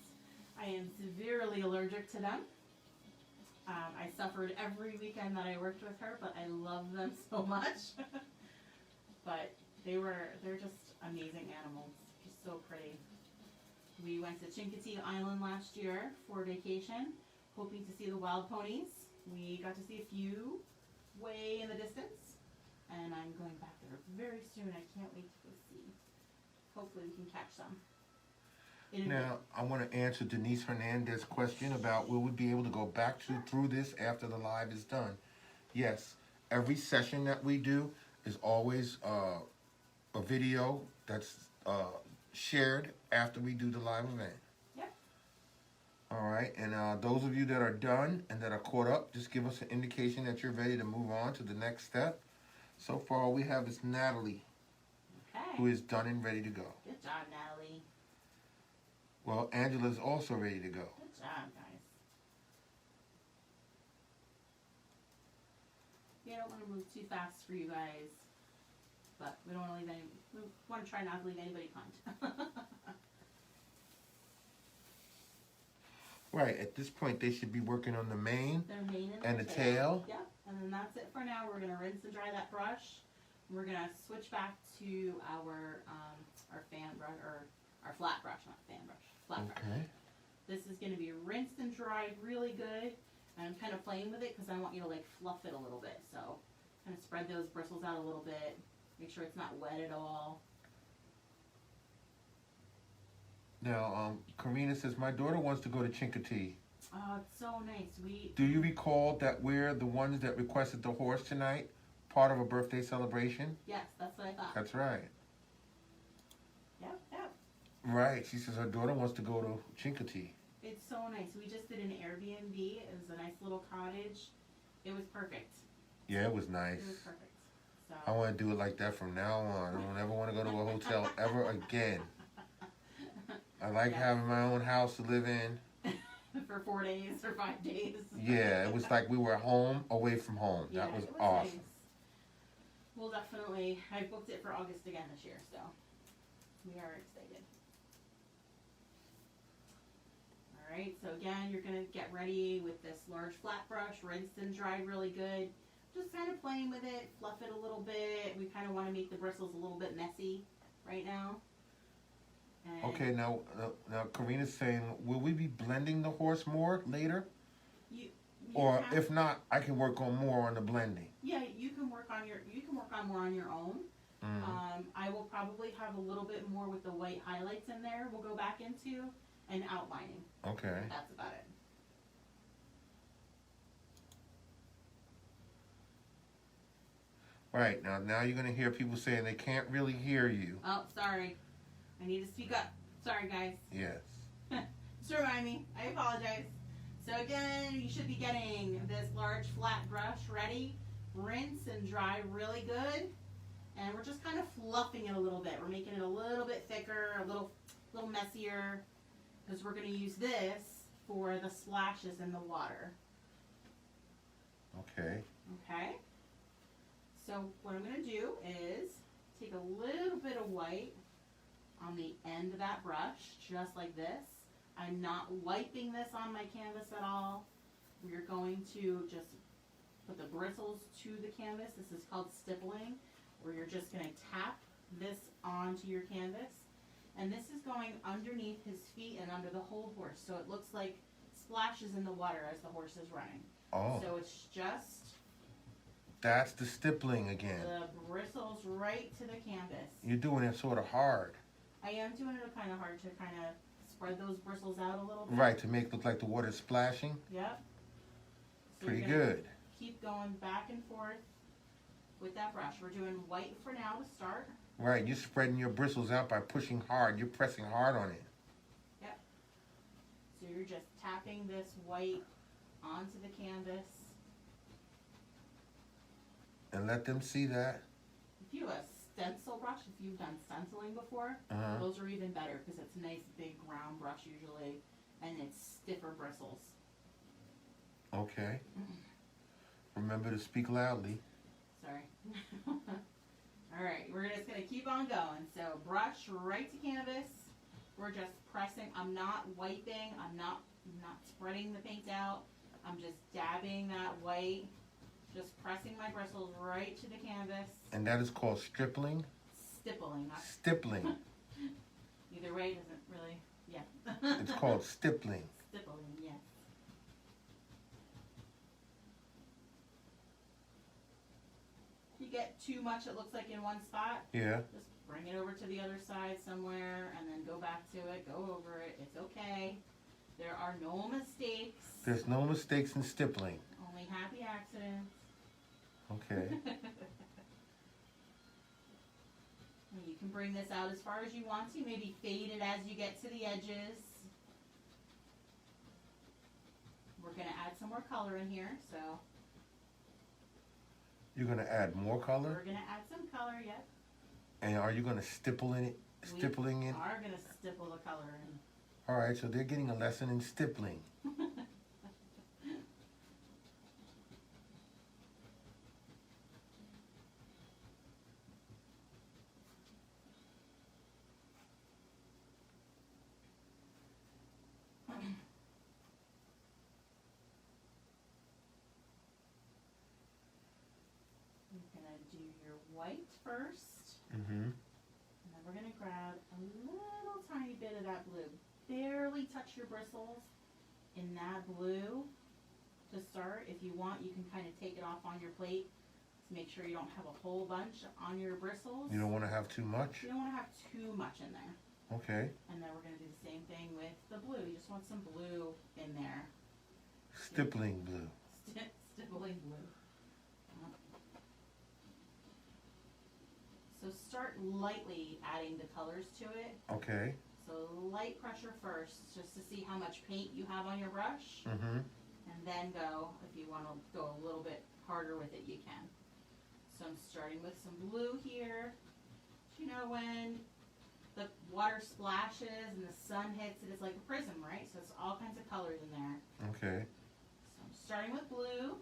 I am severely allergic to them. I suffered every weekend that I worked with her, but I love them so much. But they're just amazing animals, just so pretty. We went to Chincoteague Island last year for vacation, hoping to see the wild ponies. We got to see a few way in the distance, and I'm going back there very soon. I can't wait to go see. Hopefully we can catch some. Now, I want to answer Denise Hernandez's question about will we be able to go back through this after the live is done. Yes, every session that we do is always a video that's shared after we do the live event. Yep. All right, and those of you that are done and that are caught up, just give us an indication that you're ready to move on to the next step. So far, all we have is Natalie, who is done and ready to go. Good job, Natalie. Well, Angela's also ready to go. Good job, guys. Yeah, I don't want to move too fast for you guys, but we don't want to leave any. We want to try not to leave anybody behind. Right, at this point they should be working on the mane Their mane and their the tail. Yep, and then that's it for now. We're gonna rinse and dry that brush. We're gonna switch back to our fan brush, or our flat brush, not fan brush, flat brush. Okay. This is gonna be rinsed and dried really good. And I'm kind of playing with it because I want you to like fluff it a little bit. So kind of spread those bristles out a little bit. Make sure it's not wet at all. Now, Karina says, my daughter wants to go to Chincoteague. Oh, it's so nice. Do you recall that we're the ones that requested the horse tonight, part of a birthday celebration? Yes, that's what I thought. That's right. Yep, yep. Right, she says her daughter wants to go to Chincoteague. It's so nice. We just did an Airbnb. It was a nice little cottage. It was perfect. Yeah, it was nice. It was perfect. So. I want to do it like that from now on. I don't ever want to go to a hotel ever again. I like having my own house to live in. For 4 days or 5 days. Yeah, it was like we were home away from home. Yeah, that was it was awesome. Nice. We'll definitely, I booked it for August again this year, so we are excited. Alright, so again, you're going to get ready with this large flat brush, rinsed and dried really good. Just kind of playing with it, fluff it a little bit. We kind of want to make the bristles a little bit messy right now. And Okay, now Karina's saying, will we be blending the horse more later? You Or if not, I can work on more on the blending. Yeah, you can work on more on your own. Mm-hmm. I will probably have a little bit more with the white highlights in there. We'll go back into and outlining. Okay. That's about it. Right, now you're going to hear people saying they can't really hear you. Oh, sorry. I need to speak up. Sorry, guys. Yes. Just remind me. I apologize. So again, you should be getting this large flat brush ready. Rinse and dry really good. And we're just kind of fluffing it a little bit. We're making it a little bit thicker, a little messier, because we're going to use this for the splashes in the water. Okay. Okay. So what I'm going to do is take a little bit of white on the end of that brush, just like this. I'm not wiping this on my canvas at all. We're going to just put the bristles to the canvas. This is called stippling, where you're just going to tap this onto your canvas. And this is going underneath his feet and under the whole horse. So it looks like splashes in the water as the horse is running. Oh. So it's just... That's the stippling again. The bristles right to the canvas. You're doing it sort of hard. I am doing it kind of hard to kind of spread those bristles out a little bit. Right, to make it look like the water's splashing. Yep. So Pretty good. Keep going back and forth with that brush. We're doing white for now to start. Right, you're spreading your bristles out by pushing hard. You're pressing hard on it. Yep. So you're just tapping this white onto the canvas. And let them see that. If you have a stencil brush, if you've done stenciling before, those are even better because it's a nice big round brush usually, and it's stiffer bristles. Okay. Remember to speak loudly. Sorry. Alright, we're just going to keep on going. So brush right to canvas. We're just pressing. I'm not wiping. I'm not spreading the paint out. I'm just dabbing that white. Just pressing my bristles right to the canvas. And that is called stripling? Stippling. Stippling. Either way doesn't really, yeah. It's called stippling. Stippling, yes. If you get too much, it looks like in one spot. Yeah. Just bring it over to the other side somewhere and then go back to it, go over it. It's okay. There are no mistakes. There's no mistakes in stippling. Only happy accidents. Okay. You can bring this out as far as you want to. Maybe fade it as you get to the edges. We're going to add some more color in here, so. You're going to add more color? We're going to add some color, yep. And are you going to stipple in it? Stippling it? We are going to stipple the color in. All right, so they're getting a lesson in stippling. You're going to do your white first. Mm-hmm. And then we're going to grab a little tiny bit of that blue. Barely touch your bristles in that blue to start. If you want, you can kind of take it off on your plate to make sure you don't have a whole bunch on your bristles. You don't want to have too much? You don't want to have too much in there. Okay. And then we're going to do the same thing with the blue. You just want some blue in there. Stippling blue. Stippling blue. So start lightly adding the colors to it. Okay. So light pressure first, just to see how much paint you have on your brush. Mm-hmm. And then go, if you want to go a little bit harder with it, you can. So I'm starting with some blue here. You know, when the water splashes and the sun hits it, it's like a prism, right? So it's all kinds of colors in there. Okay. So I'm starting with blue.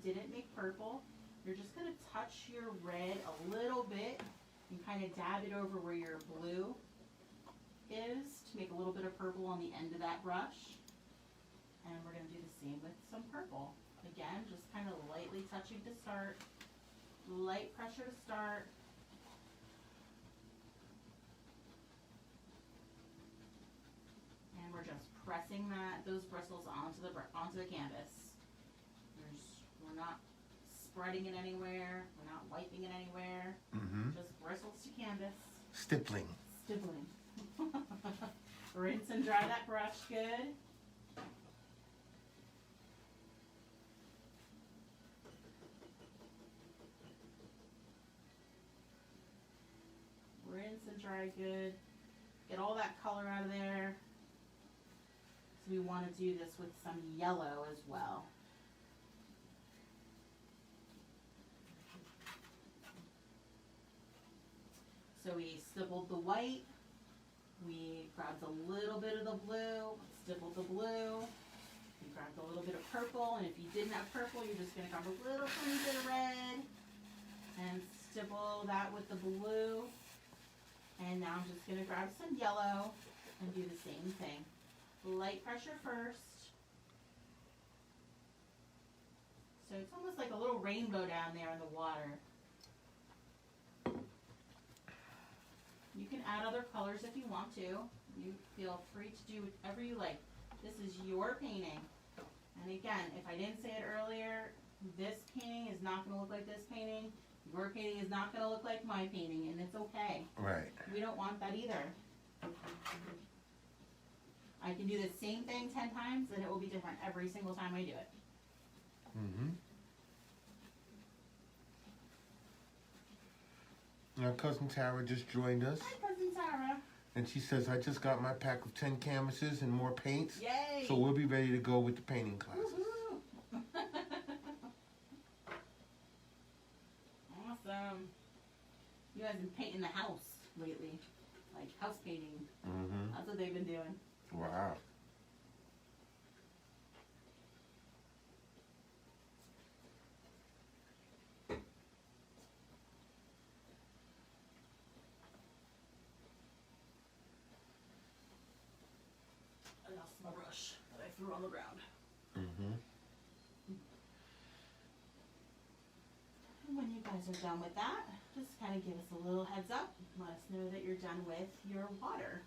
didn't make purple, you're just going to touch your red a little bit and kind of dab it over where your blue is to make a little bit of purple on the end of that brush. And we're going to do the same with some purple. Again, just kind of lightly touching to start, light pressure to start. And we're just pressing those bristles onto the canvas. We're not spreading it anywhere. We're not wiping it anywhere. Just bristles to canvas. Stippling. Stippling. Rinse and dry that brush good. Rinse and dry good. Get all that color out of there. So we want to do this with some yellow as well. So we stippled the white, we grabbed a little bit of the blue, stippled the blue, we grabbed a little bit of purple, and if you didn't have purple, you're just going to grab a little tiny bit of red and stipple that with the blue. And now I'm just going to grab some yellow and do the same thing. Light pressure first. So it's almost like a little rainbow down there in the water. You can add other colors if you want to. You feel free to do whatever you like. This is your painting. And again, if I didn't say it earlier, this painting is not going to look like this painting. Your painting is not going to look like my painting, and it's okay. Right. We don't want that either. I can do the same thing 10 times, and it will be different every single time I do it. Now, Cousin Tara just joined us. Hi, Cousin Tara. And she says, I just got my pack of 10 canvases and more paints. Yay! So we'll be ready to go with the painting classes. Woo-hoo. Awesome. You guys have been painting the house lately. Like house painting. That's what they've been doing. Wow. I lost my brush that I threw on the ground. And when you guys are done with that, just kind of give us a little heads up. Let us know that you're done with your water.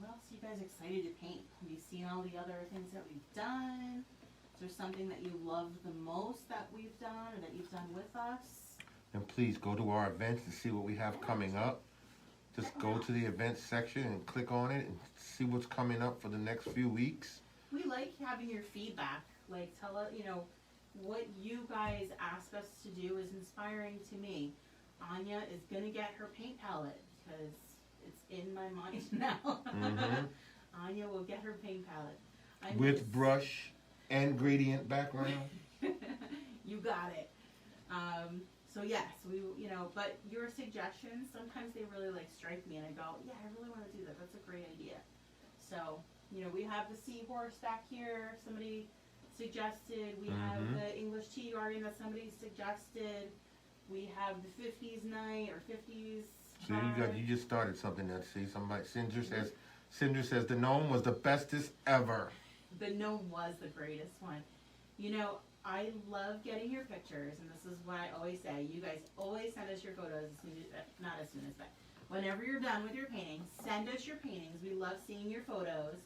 What else are you guys excited to paint? Have you seen all the other things that we've done? Is there something that you love the most that we've done or that you've done with us? And please go to our events to see what we have coming up. Just go to the events section and click on it and see what's coming up for the next few weeks. We like having your feedback. Like, tell us, what you guys ask us to do is inspiring to me. Anya is going to get her paint palette because it's in my mind now. Anya will get her paint palette. With brush and gradient background. You got it. So yes, but your suggestions, sometimes they really strike me and I go, yeah, I really want to do that. That's a great idea. So, we have the seahorse back here. Somebody suggested. We have the English tea garden that somebody suggested. We have the 50s night or 50s. So you just started something that somebody Cinder says the gnome was the bestest ever. The gnome was the greatest one. I love getting your pictures, and this is what I always say. You guys always send us your photos but whenever you're done with your paintings, send us your paintings. We love seeing your photos,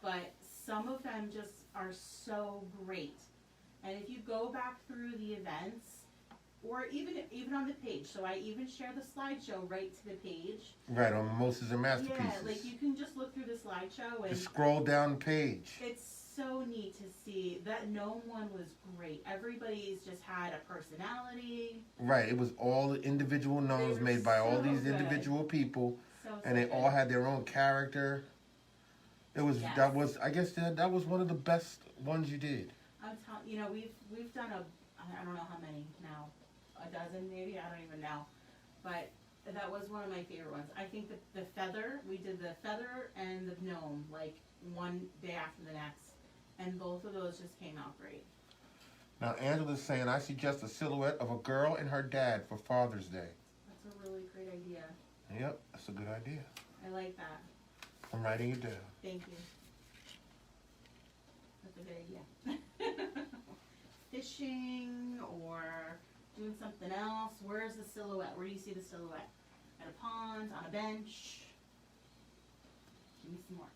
but some of them just are so great. And if you go back through the events, or even on the page, so I even share the slideshow right to the page. Right, on Moses and Masterpieces. Yeah, you can just look through the slideshow and just scroll down the page. It's so neat to see. That gnome one was great. Everybody's just had a personality. Right, it was all individual gnomes made by all these individual people, and they all had their own character. It was that was one of the best ones you did. I'm telling we've done I don't know how many now, a dozen maybe, I don't even know, but That was one of my favorite ones. I think that the feather, we did the feather and the gnome like one day after the next, and both of those just came out great. Now Angela's saying, I suggest a silhouette of a girl and her dad for Father's Day. That's a really great idea. Yep, that's a good idea. I like that. I'm writing it down. Thank you. That's a good idea. Fishing or doing something else. Where's the silhouette? Where do you see the silhouette? At a pond, on a bench. Give me some more.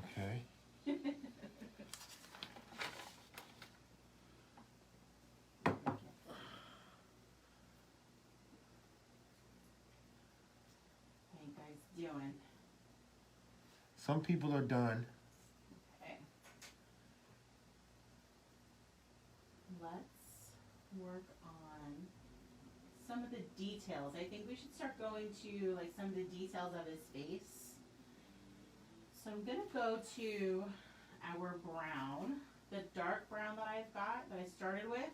Okay. How you guys doing? Some people are done. Okay. Let's work on some of the details. I think we should start going to like some of the details of his face. So I'm gonna go to our brown, the dark brown that I've got, that I started with.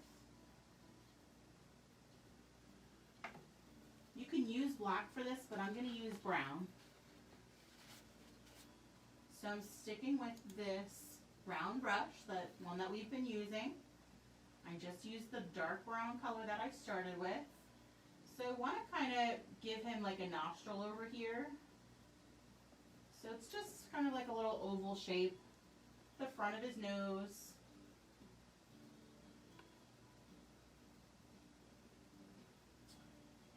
You can use black for this, but I'm gonna use brown. So I'm sticking with this brown brush, the one that we've been using. I just used the dark brown color that I started with. So I want to kind of give him like a nostril over here. So it's just kind of like a little oval shape, the front of his nose.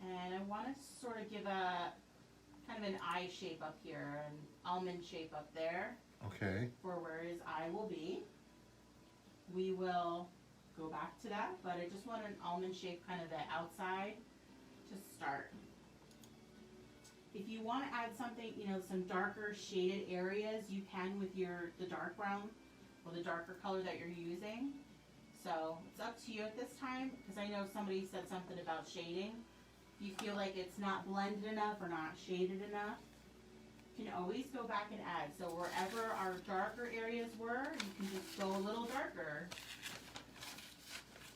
And I want to sort of give a kind of an eye shape up here, an almond shape up there. Okay. For where his eye will be. We will go back to that, but I just want an almond shape, kind of the outside to start. If you want to add something, you know, some darker shaded areas, you can with the dark brown or the darker color that you're using. So it's up to you at this time, because I know somebody said something about shading. If you feel like it's not blended enough or not shaded enough, you can always go back and add. So wherever our darker areas were, you can just go a little darker.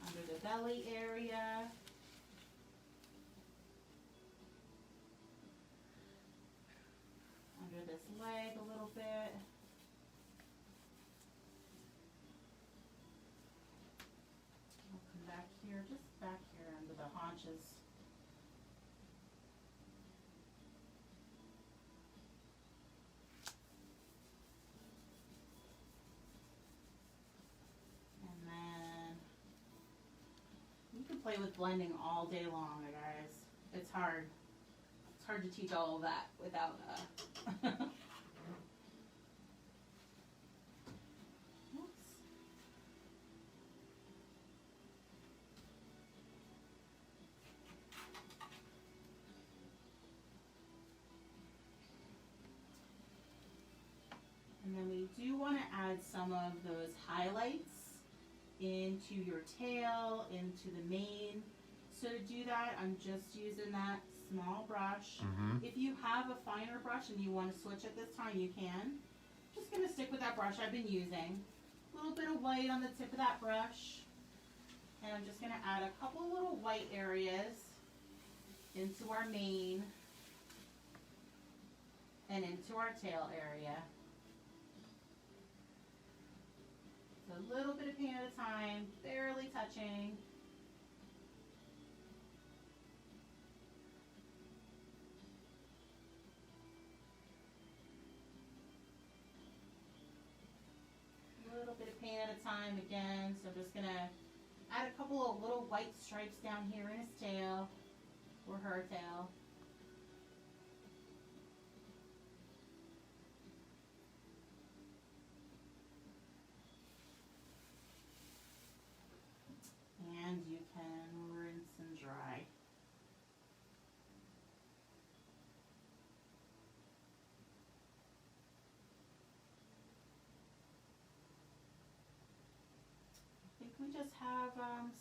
Under the belly area. Under this leg a little bit. I'll come back here, just back here under the haunches. And then you can play with blending all day long, guys. It's hard. It's hard to teach all of that without Oops. And then we do want to add some of those highlights into your tail, into the mane. So to do that, I'm just using that small brush. If you have a finer brush and you want to switch at this time, you can. Just going to stick with that brush I've been using. A little bit of white on the tip of that brush. And I'm just going to add a couple little white areas into our mane and into our tail area. So a little bit of paint at a time, barely touching. A little bit of paint at a time again. So I'm just going to add a couple of little white stripes down here in his tail, or her tail. And you can rinse and dry. I think we just have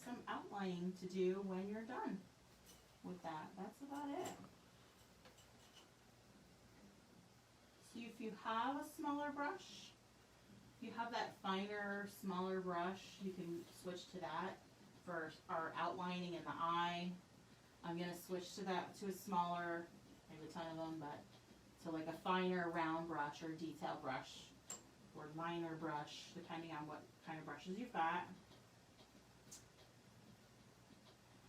some outlining to do when you're done with that. That's about it. So if you have a smaller brush, if you have that finer, smaller brush, you can switch to that. for our outlining in the eye. I'm gonna switch to a smaller, I have a ton of them, but to like a finer round brush or detail brush or liner brush, depending on what kind of brushes you've got.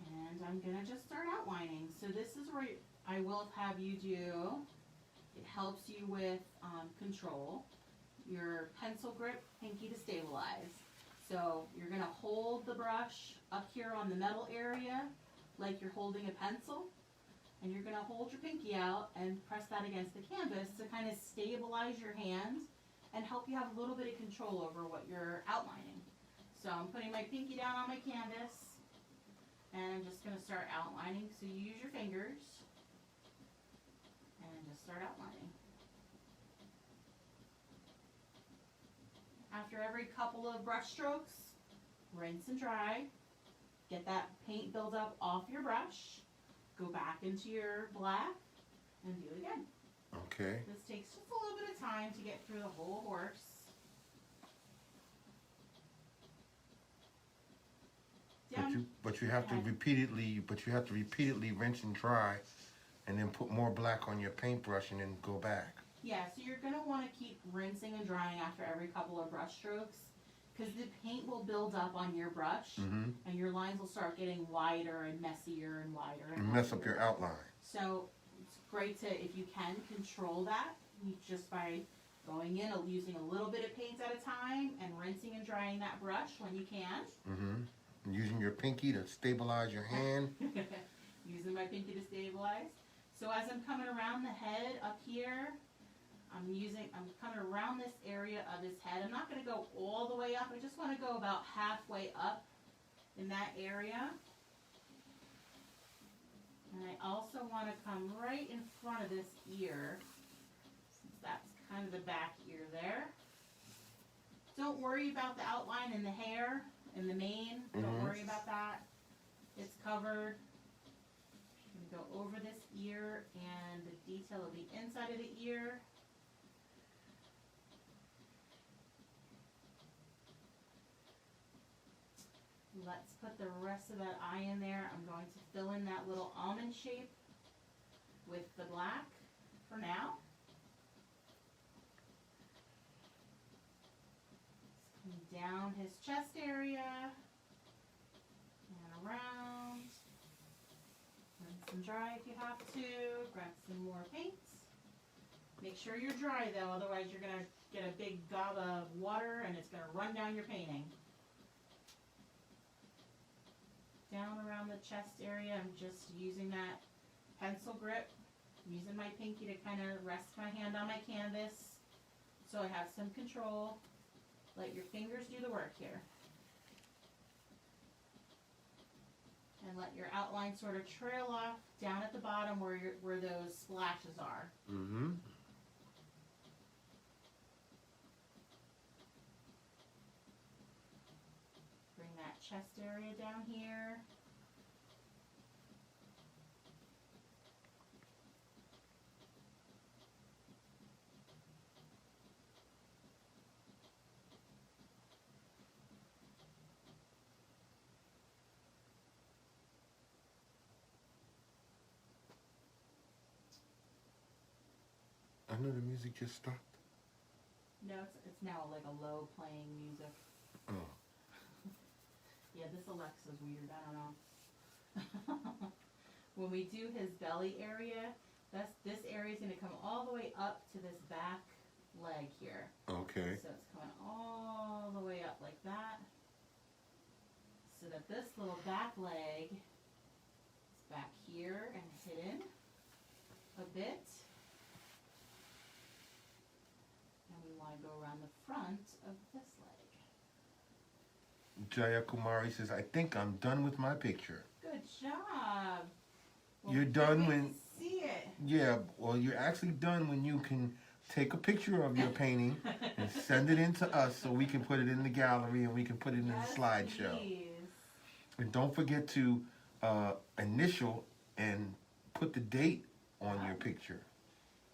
And I'm gonna just start outlining. So this is where I will have you do, it helps you with control, your pencil grip, pinky to stabilize. So you're gonna hold the brush up here on the metal area like you're holding a pencil, and you're gonna hold your pinky out and press that against the canvas to kind of stabilize your hand and help you have a little bit of control over what you're outlining. So I'm putting my pinky down on my canvas, and I'm just gonna start outlining. So you use your fingers and just start outlining. After every couple of brush strokes, rinse and dry. Get that paint buildup off your brush. Go back into your black and do it again. Okay. This takes just a little bit of time to get through the whole horse. But you have to repeatedly rinse and dry, and then put more black on your paintbrush and then go back. Yeah, so you're going to want to keep rinsing and drying after every couple of brush strokes, because the paint will build up on your brush, and your lines will start getting wider and messier and wider. And mess up your outline. So it's great to, if you can, control that just by going in, using a little bit of paint at a time, and rinsing and drying that brush when you can. And using your pinky to stabilize your hand. Using my pinky to stabilize. So as I'm coming around the head up here, I'm coming around this area of his head. I'm not going to go all the way up. I just want to go about halfway up in that area. And I also want to come right in front of this ear, since that's kind of the back ear there. Don't worry about the outline in the hair, in the mane. Don't worry about that. It's covered. I'm going to go over this ear and the detail of the inside of the ear. Let's put the rest of that eye in there. I'm going to fill in that little almond shape with the black for now. It's coming down his chest area and around. Rinse and dry if you have to. Grab some more paint. Make sure you're dry though, otherwise you're going to get a big gob of water and it's going to run down your painting. Down around the chest area, I'm just using that pencil grip, using my pinky to kind of rest my hand on my canvas so I have some control. Let your fingers do the work here. And let your outline sort of trail off down at the bottom where those splashes are. Bring that chest area down here. I know the music just stopped. No, it's now like a low playing music. Oh. Yeah, this Alexa's weird. I don't know. When we do his belly area, this area is going to come all the way up to this back leg here. Okay. So it's coming all the way up like that. So that this little back leg is back here and hidden a bit. And we want to go around the front of this leg. Jaya Kumari says, I think I'm done with my picture. Good job. Well, You're done when... to see it. Yeah, well, you're actually done when you can take a picture of your painting and send it in to us so we can put it in the gallery and we can put it in the slideshow. Please. And don't forget to initial and put the date on your picture.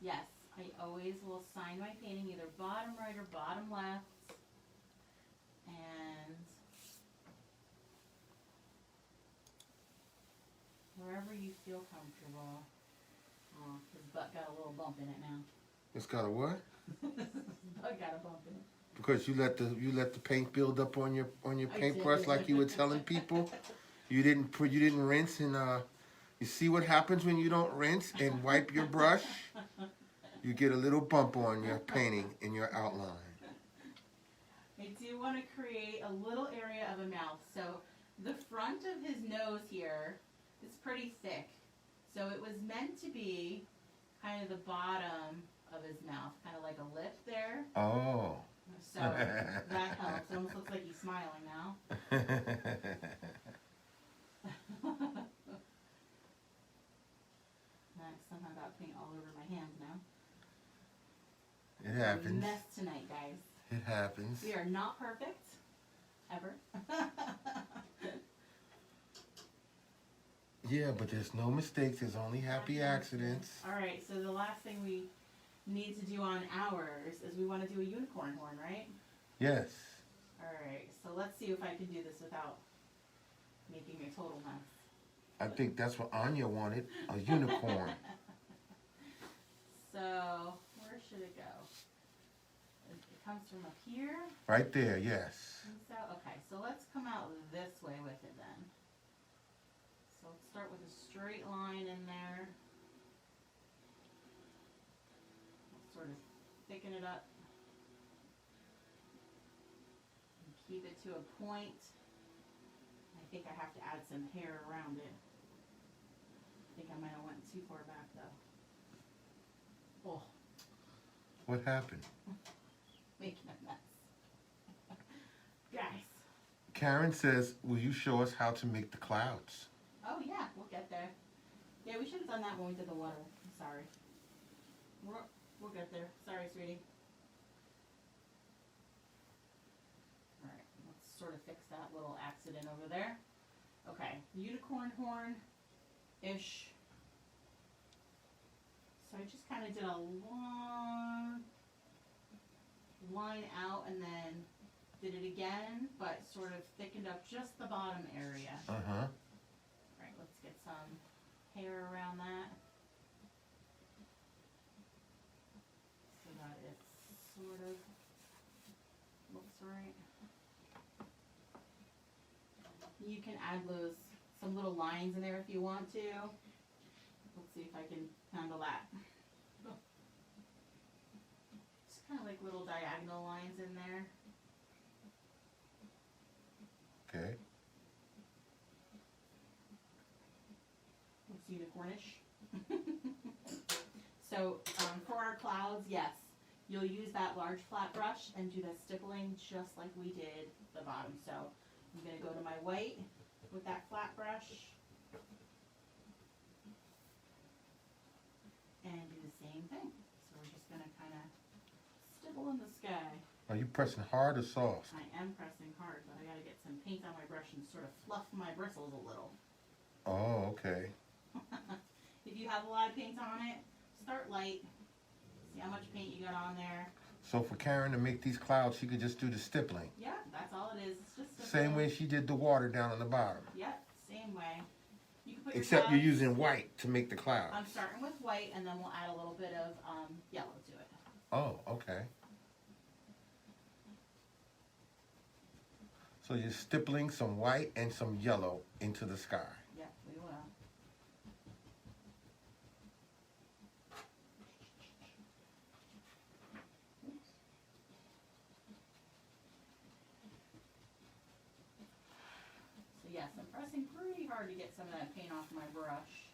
Yes, I always will sign my painting either bottom right or bottom left. And wherever you feel comfortable. Oh, his butt got a little bump in it now. It's got a what? His butt got a bump in it. Because you let the paint build up on your paintbrush did. like you were telling people. You didn't rinse, and you see what happens when you don't rinse and wipe your brush. You get a little bump on your painting in your outline. I do want to create a little area of a mouth. So the front of his nose here is pretty thick. So it was meant to be kind of the bottom of his mouth, kind of like a lip there. Oh. So that helps. It almost looks like he's smiling now. I somehow got paint all over my hands now. It happens. Mess tonight, guys. It happens. We are not perfect, ever. Yeah, but there's no mistakes. There's only happy accidents. All right, so the last thing we need to do on ours is we want to do a unicorn horn, right? Yes. All right, so let's see if I can do this without making a total mess. I think that's what Anya wanted, a unicorn. So, where should it go? It comes from up here. Right there, yes. So, okay, so let's come out this way with it then. So let's start with a straight line in there. Sort of thicken it up. And keep it to a point. I think I have to add some hair around it. I think I might have went too far back though. Oh. What happened? Making a mess. Guys. Karen says, will you show us how to make the clouds? Oh yeah, we'll get there. Yeah, we should have done that when we did the water. I'm sorry. We'll get there. Sorry, sweetie. Alright, let's sort of fix that little accident over there. Okay, unicorn horn-ish. So I just kind of did a long line out and then did it again, but sort of thickened up just the bottom area. Uh-huh. Alright, let's get some hair around that. So that it sort of looks right. You can add some little lines in there if you want to. Let's see if I can handle that. Just kind of like little diagonal lines in there. Okay. Looks unicornish. So for our clouds, yes, you'll use that large flat brush and do the stippling just like we did the bottom. So I'm going to go to my white with that flat brush and do the same thing. So we're just going to kind of stipple in the sky. Are you pressing hard or soft? I am pressing hard, but I got to get some paint on my brush and sort of fluff my bristles a little. Oh, okay. If you have a lot of paint on it, start light. See how much paint you got on there. So for Karen to make these clouds, she could just do the stippling. Yeah, that's all it is. It's just Same way she did the water down on the bottom. Yep, same way. You can put your Except you're clouds- using white to make the clouds. I'm starting with white, and then we'll add a little bit of yellow to it. Oh, okay. So you're stippling some white and some yellow into the sky. Yep, we will. So yes, I'm pressing pretty hard to get some of that paint off my brush.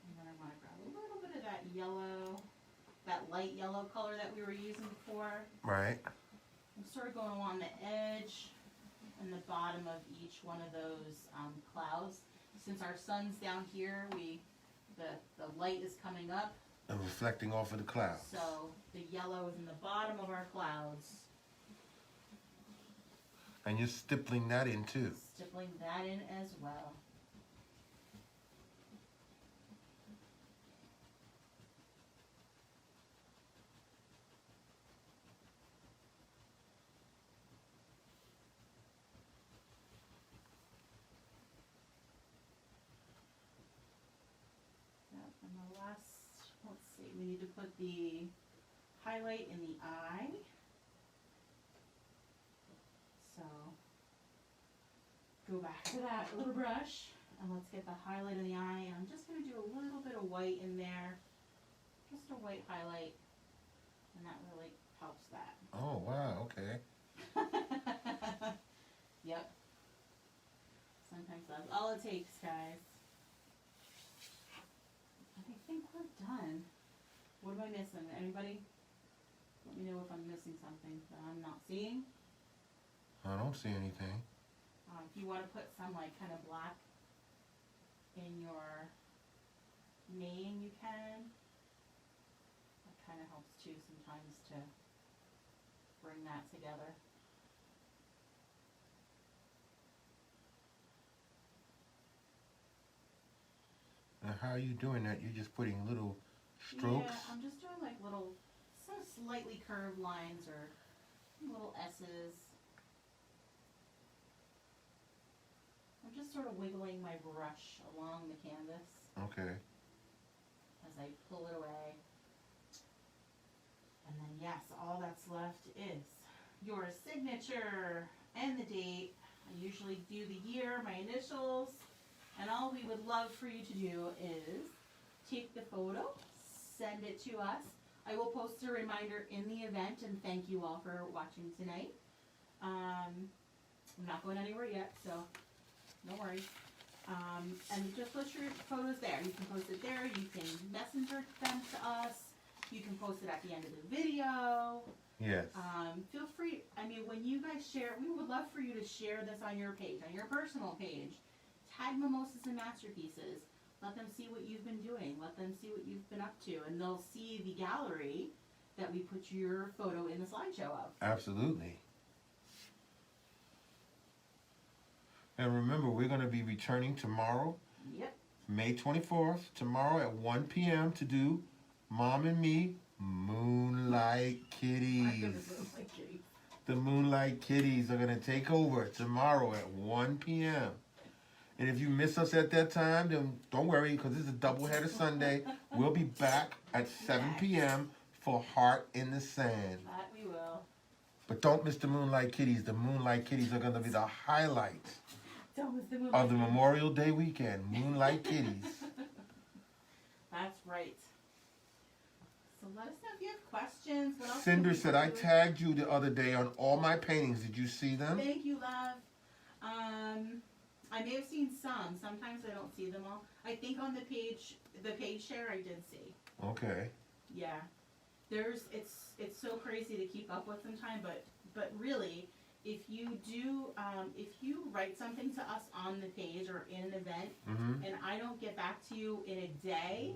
And then I want to grab a little bit of that yellow, that light yellow color that we were using before. Right. I'm sort of going along the edge and the bottom of each one of those clouds. Since our sun's down here, the light is coming up. And reflecting off of the clouds. So the yellow is in the bottom of our clouds. And you're stippling that in too. Stippling that in as well. put the highlight in the eye. So go back to that little brush and let's get the highlight in the eye. And I'm just going to do a little bit of white in there. Just a white highlight. And that really helps that. Oh, wow, okay. Yep. Sometimes that's all it takes, guys. I think we're done. What am I missing? Anybody? Let me know if I'm missing something that I'm not seeing. I don't see anything. If you want to put some like kind of black in your mane, you can. That kind of helps too sometimes to bring that together. Now, how are you doing that? You're just putting little strokes? Yeah, I'm just doing like little, some slightly curved lines or little S's. I'm just sort of wiggling my brush along the canvas. Okay. As I pull it away. And then yes, all that's left is your signature and the date. I usually do the year, my initials, and all we would love for you to do is take the photo, send it to us. I will post a reminder in the event and thank you all for watching tonight. I'm not going anywhere yet, so no worries. And just post your photos there. You can post it there. You can messenger them to us. You can post it at the end of the video. Yes. Feel free. I mean, when you guys share, we would love for you to share this on your page, on your personal page. Tag Mimosas and Masterpieces. Let them see what you've been doing. Let them see what you've been up to. And they'll see the gallery that we put your photo in the slideshow of. Absolutely. And remember, we're going to be returning tomorrow, Yep. May 24th, tomorrow at 1 p.m. to do Mom and Me Moonlight Kitties. The Moonlight Kitties are going to take over tomorrow at 1 p.m. And if you miss us at that time, then don't worry, because this is a doubleheader Sunday. We'll be back at 7 p.m. for Heart in the Sand. That we will. But don't miss the Moonlight Kitties. The Moonlight Kitties are going to be the highlight Don't miss the movie. of the Memorial Day weekend. Moonlight Kitties. That's right. So let us know if you have questions. What else Cinder can we said, do? I tagged you the other day on all my paintings. Did you see them? Thank you, love. I may have seen some. Sometimes I don't see them all. I think on the page share I did see. Okay. Yeah. It's so crazy to keep up with sometimes, but really, if you do, if you write something to us on the page or in an event, and I don't get back to you in a day,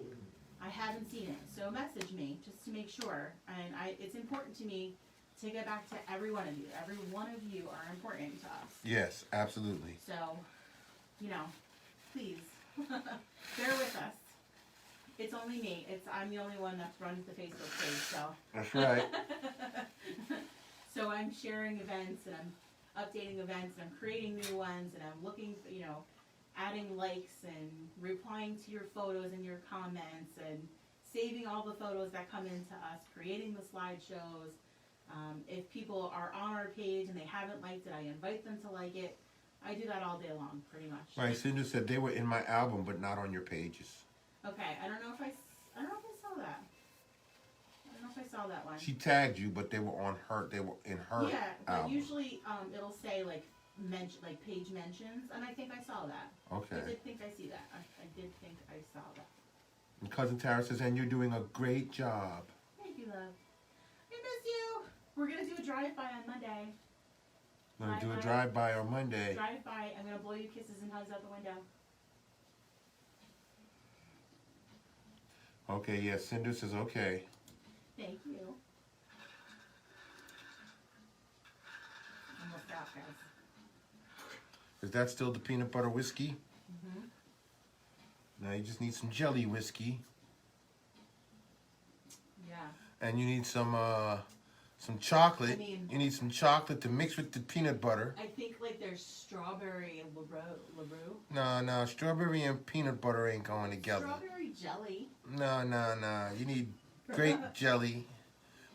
I haven't seen it. So message me just to make sure. And it's important to me to get back to every one of you. Every one of you are important to us. Yes, absolutely. So, please bear with us. It's only me. I'm the only one that runs the Facebook page, so. That's right. So I'm sharing events and I'm updating events and I'm creating new ones and I'm looking, adding likes and replying to your photos and your comments and saving all the photos that come into us, creating the slideshows. If people are on our page and they haven't liked it, I invite them to like it. I do that all day long, pretty much. Right, Cinder said they were in my album, but not on your pages. Okay, I don't know if I saw that. I don't know if I saw that one. She tagged you, but they were on her. They were in her Yeah, but album. usually it'll say like page mentions, and I think I saw that. Okay. I did think I see that. I did think I saw that. And Cousin Tara says, and you're doing a great job. Thank you, love. I miss you. We're gonna do a drive-by on Monday. I'm going to do a drive-by on Monday. Drive-by. I'm gonna blow you kisses and hugs out the window. Okay, yes, Cinder says okay. Thank you. Almost out, guys. Is that still the peanut butter whiskey? Mhm. Now you just need some jelly whiskey. Yeah. And you need some chocolate. I mean- you need some chocolate to mix with the peanut butter. I think like there's strawberry and LaRue. No, strawberry and peanut butter ain't going together. Strawberry jelly. No. You need grape jelly,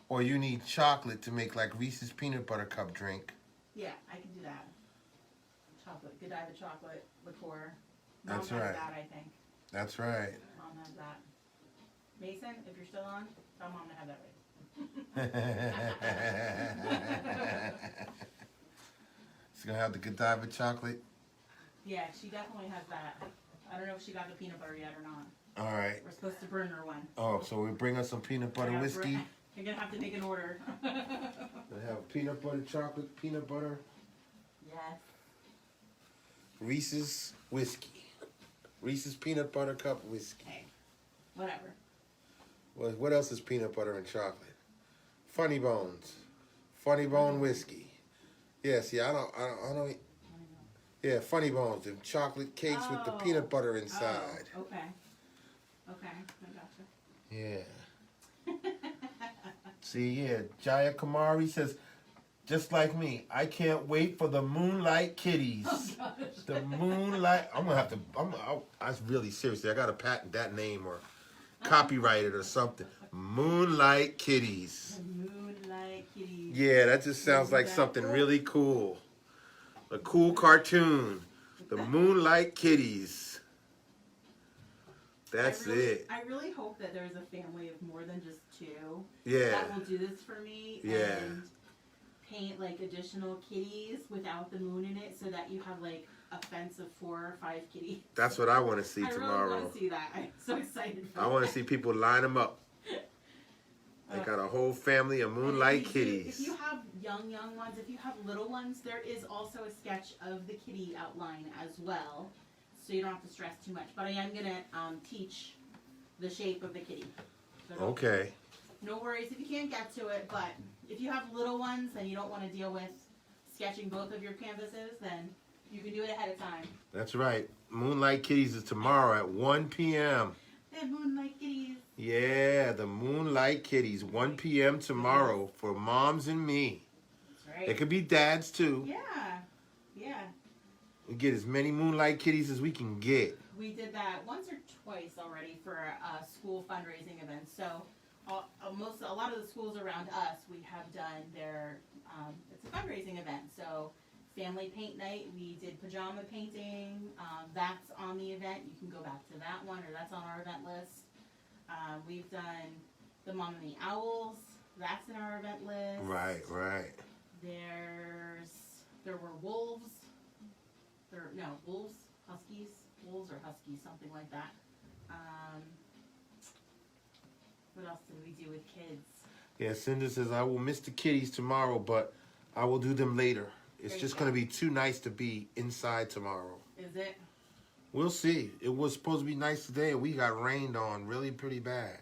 or you need chocolate to make like Reese's peanut butter cup drink. Yeah, I can do that. Chocolate, Godiva chocolate liqueur. Mom That's has right. that, I think. That's right. Mom has that. Mason, if you're still on, tell Mom to have that ready. She's gonna have the Godiva chocolate. Yeah, she definitely has that. I don't know if she got the peanut butter yet or not. All right. We're supposed to burn her one. Oh, so we bring us some peanut butter whiskey. You're gonna have to make an order. We have peanut butter chocolate, peanut butter, Yes. Reese's whiskey, Reese's peanut butter cup whiskey. Hey, whatever. What else is peanut butter and chocolate? Funny Bones, Funny Bone whiskey. Yes, yeah, I don't. Yeah, Funny Bones, the chocolate cakes with the peanut butter inside. Oh, okay. Okay, I gotcha. Yeah. See, yeah, Jaya Kamari says, just like me, I can't wait for the Moonlight Kitties. Oh, gosh. The Moonlight. I'm gonna have to. I really seriously. I gotta patent that name or copyright it or something. Moonlight Kitties. The Moonlight Kitties. Yeah, that just sounds like something really cool. A cool cartoon. The Moonlight Kitties. That's it. I really hope that there's a family of more than just two. Yeah. That will do this for me. Yeah. And paint like additional kitties without the moon in it, so that you have like a fence of 4 or 5 kitties. That's what I want to see I tomorrow. really want to see that. I'm so excited for I want to see people line them up. They got a whole family of Moonlight Kitties. If you have young ones, if you have little ones, there is also a sketch of the kitty outline as well, so you don't have to stress too much. But I am gonna teach the shape of the kitty. So Okay. no worries if you can't get to it, but if you have little ones and you don't want to deal with sketching both of your canvases, then you can do it ahead of time. That's right. Moonlight Kitties is tomorrow at 1 p.m. The Moonlight Kitties. Yeah, the Moonlight Kitties, 1 p.m. tomorrow for moms and me. That's right. It could be dads too. Yeah. Yeah. We get as many Moonlight Kitties as we can get. We did that once or twice already for a school fundraising event. So a lot of the schools around us, we have done their, it's a fundraising event. So family paint night, we did pajama painting. That's on the event. You can go back to that one, or that's on our event list. We've done the Mom and the Owls. That's in our event list. Right. There were wolves. Wolves, huskies. Wolves or huskies, something like that. What else did we do with kids? Yeah, Cinda says, I will miss the kitties tomorrow, but I will do them later. It's just going to be too nice to be inside tomorrow. Is it? We'll see. It was supposed to be nice today, and we got rained on really pretty bad.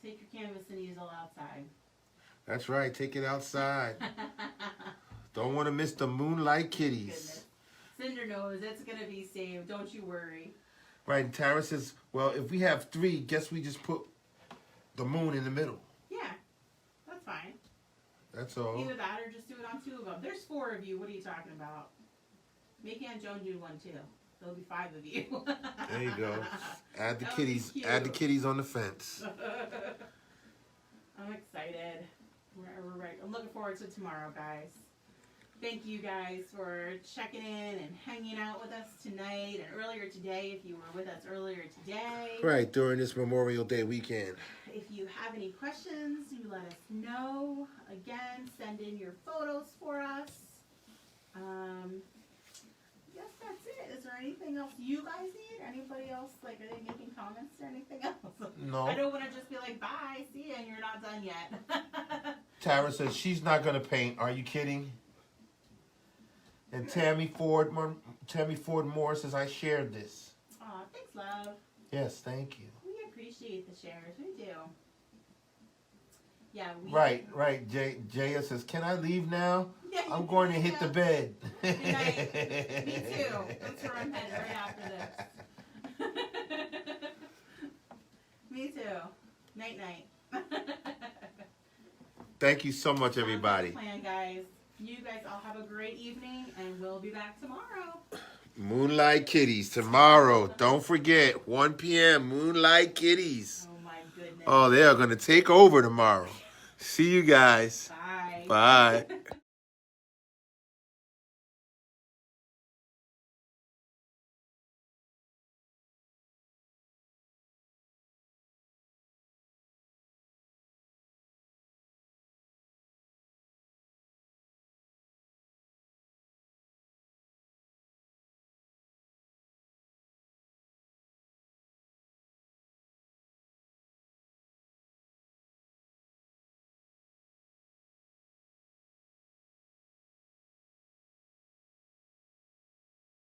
Take your canvas and easel outside. That's right. Take it outside. Don't want to miss the Moonlight Kitties. Goodness. Cinder knows it's going to be saved. Don't you worry. Right, and Tara says, well, if we have 3, guess we just put the moon in the middle. Yeah, that's fine. That's all. Either that or just do it on 2 of them. There's 4 of you. What are you talking about? Make Aunt Joan do one too. There'll be 5 of you. There you go. Add the That would kitties. be Add the cute. kitties on the fence. I'm excited. We're right. I'm looking forward to tomorrow, guys. Thank you guys for checking in and hanging out with us tonight and earlier today, if you were with us earlier today. Right, during this Memorial Day weekend. If you have any questions, you let us know. Again, send in your photos for us. Yes, that's it. Is there anything else you guys need? Anybody else, like, are they making comments or anything else? No. I don't want to just be like, bye, see ya, and you're not done yet. Tara says she's not going to paint. Are you kidding? And Tammy Ford Moore says, I shared this. Aw, thanks, love. Yes, thank you. We appreciate the shares. We do. Yeah, we Right. Jaya says, can I leave now? Yeah, I'm going to hit the bed. Good night. Me too. That's where I'm headed right after this. Me too. Night night. Thank you so much, Sounds like a everybody. plan, guys. You guys all have a great evening, and we'll be back tomorrow. Moonlight Kitties tomorrow. Don't forget, 1 p.m. Moonlight Kitties. Oh my goodness. Oh, they are going to take over tomorrow. See you guys. Bye. Bye.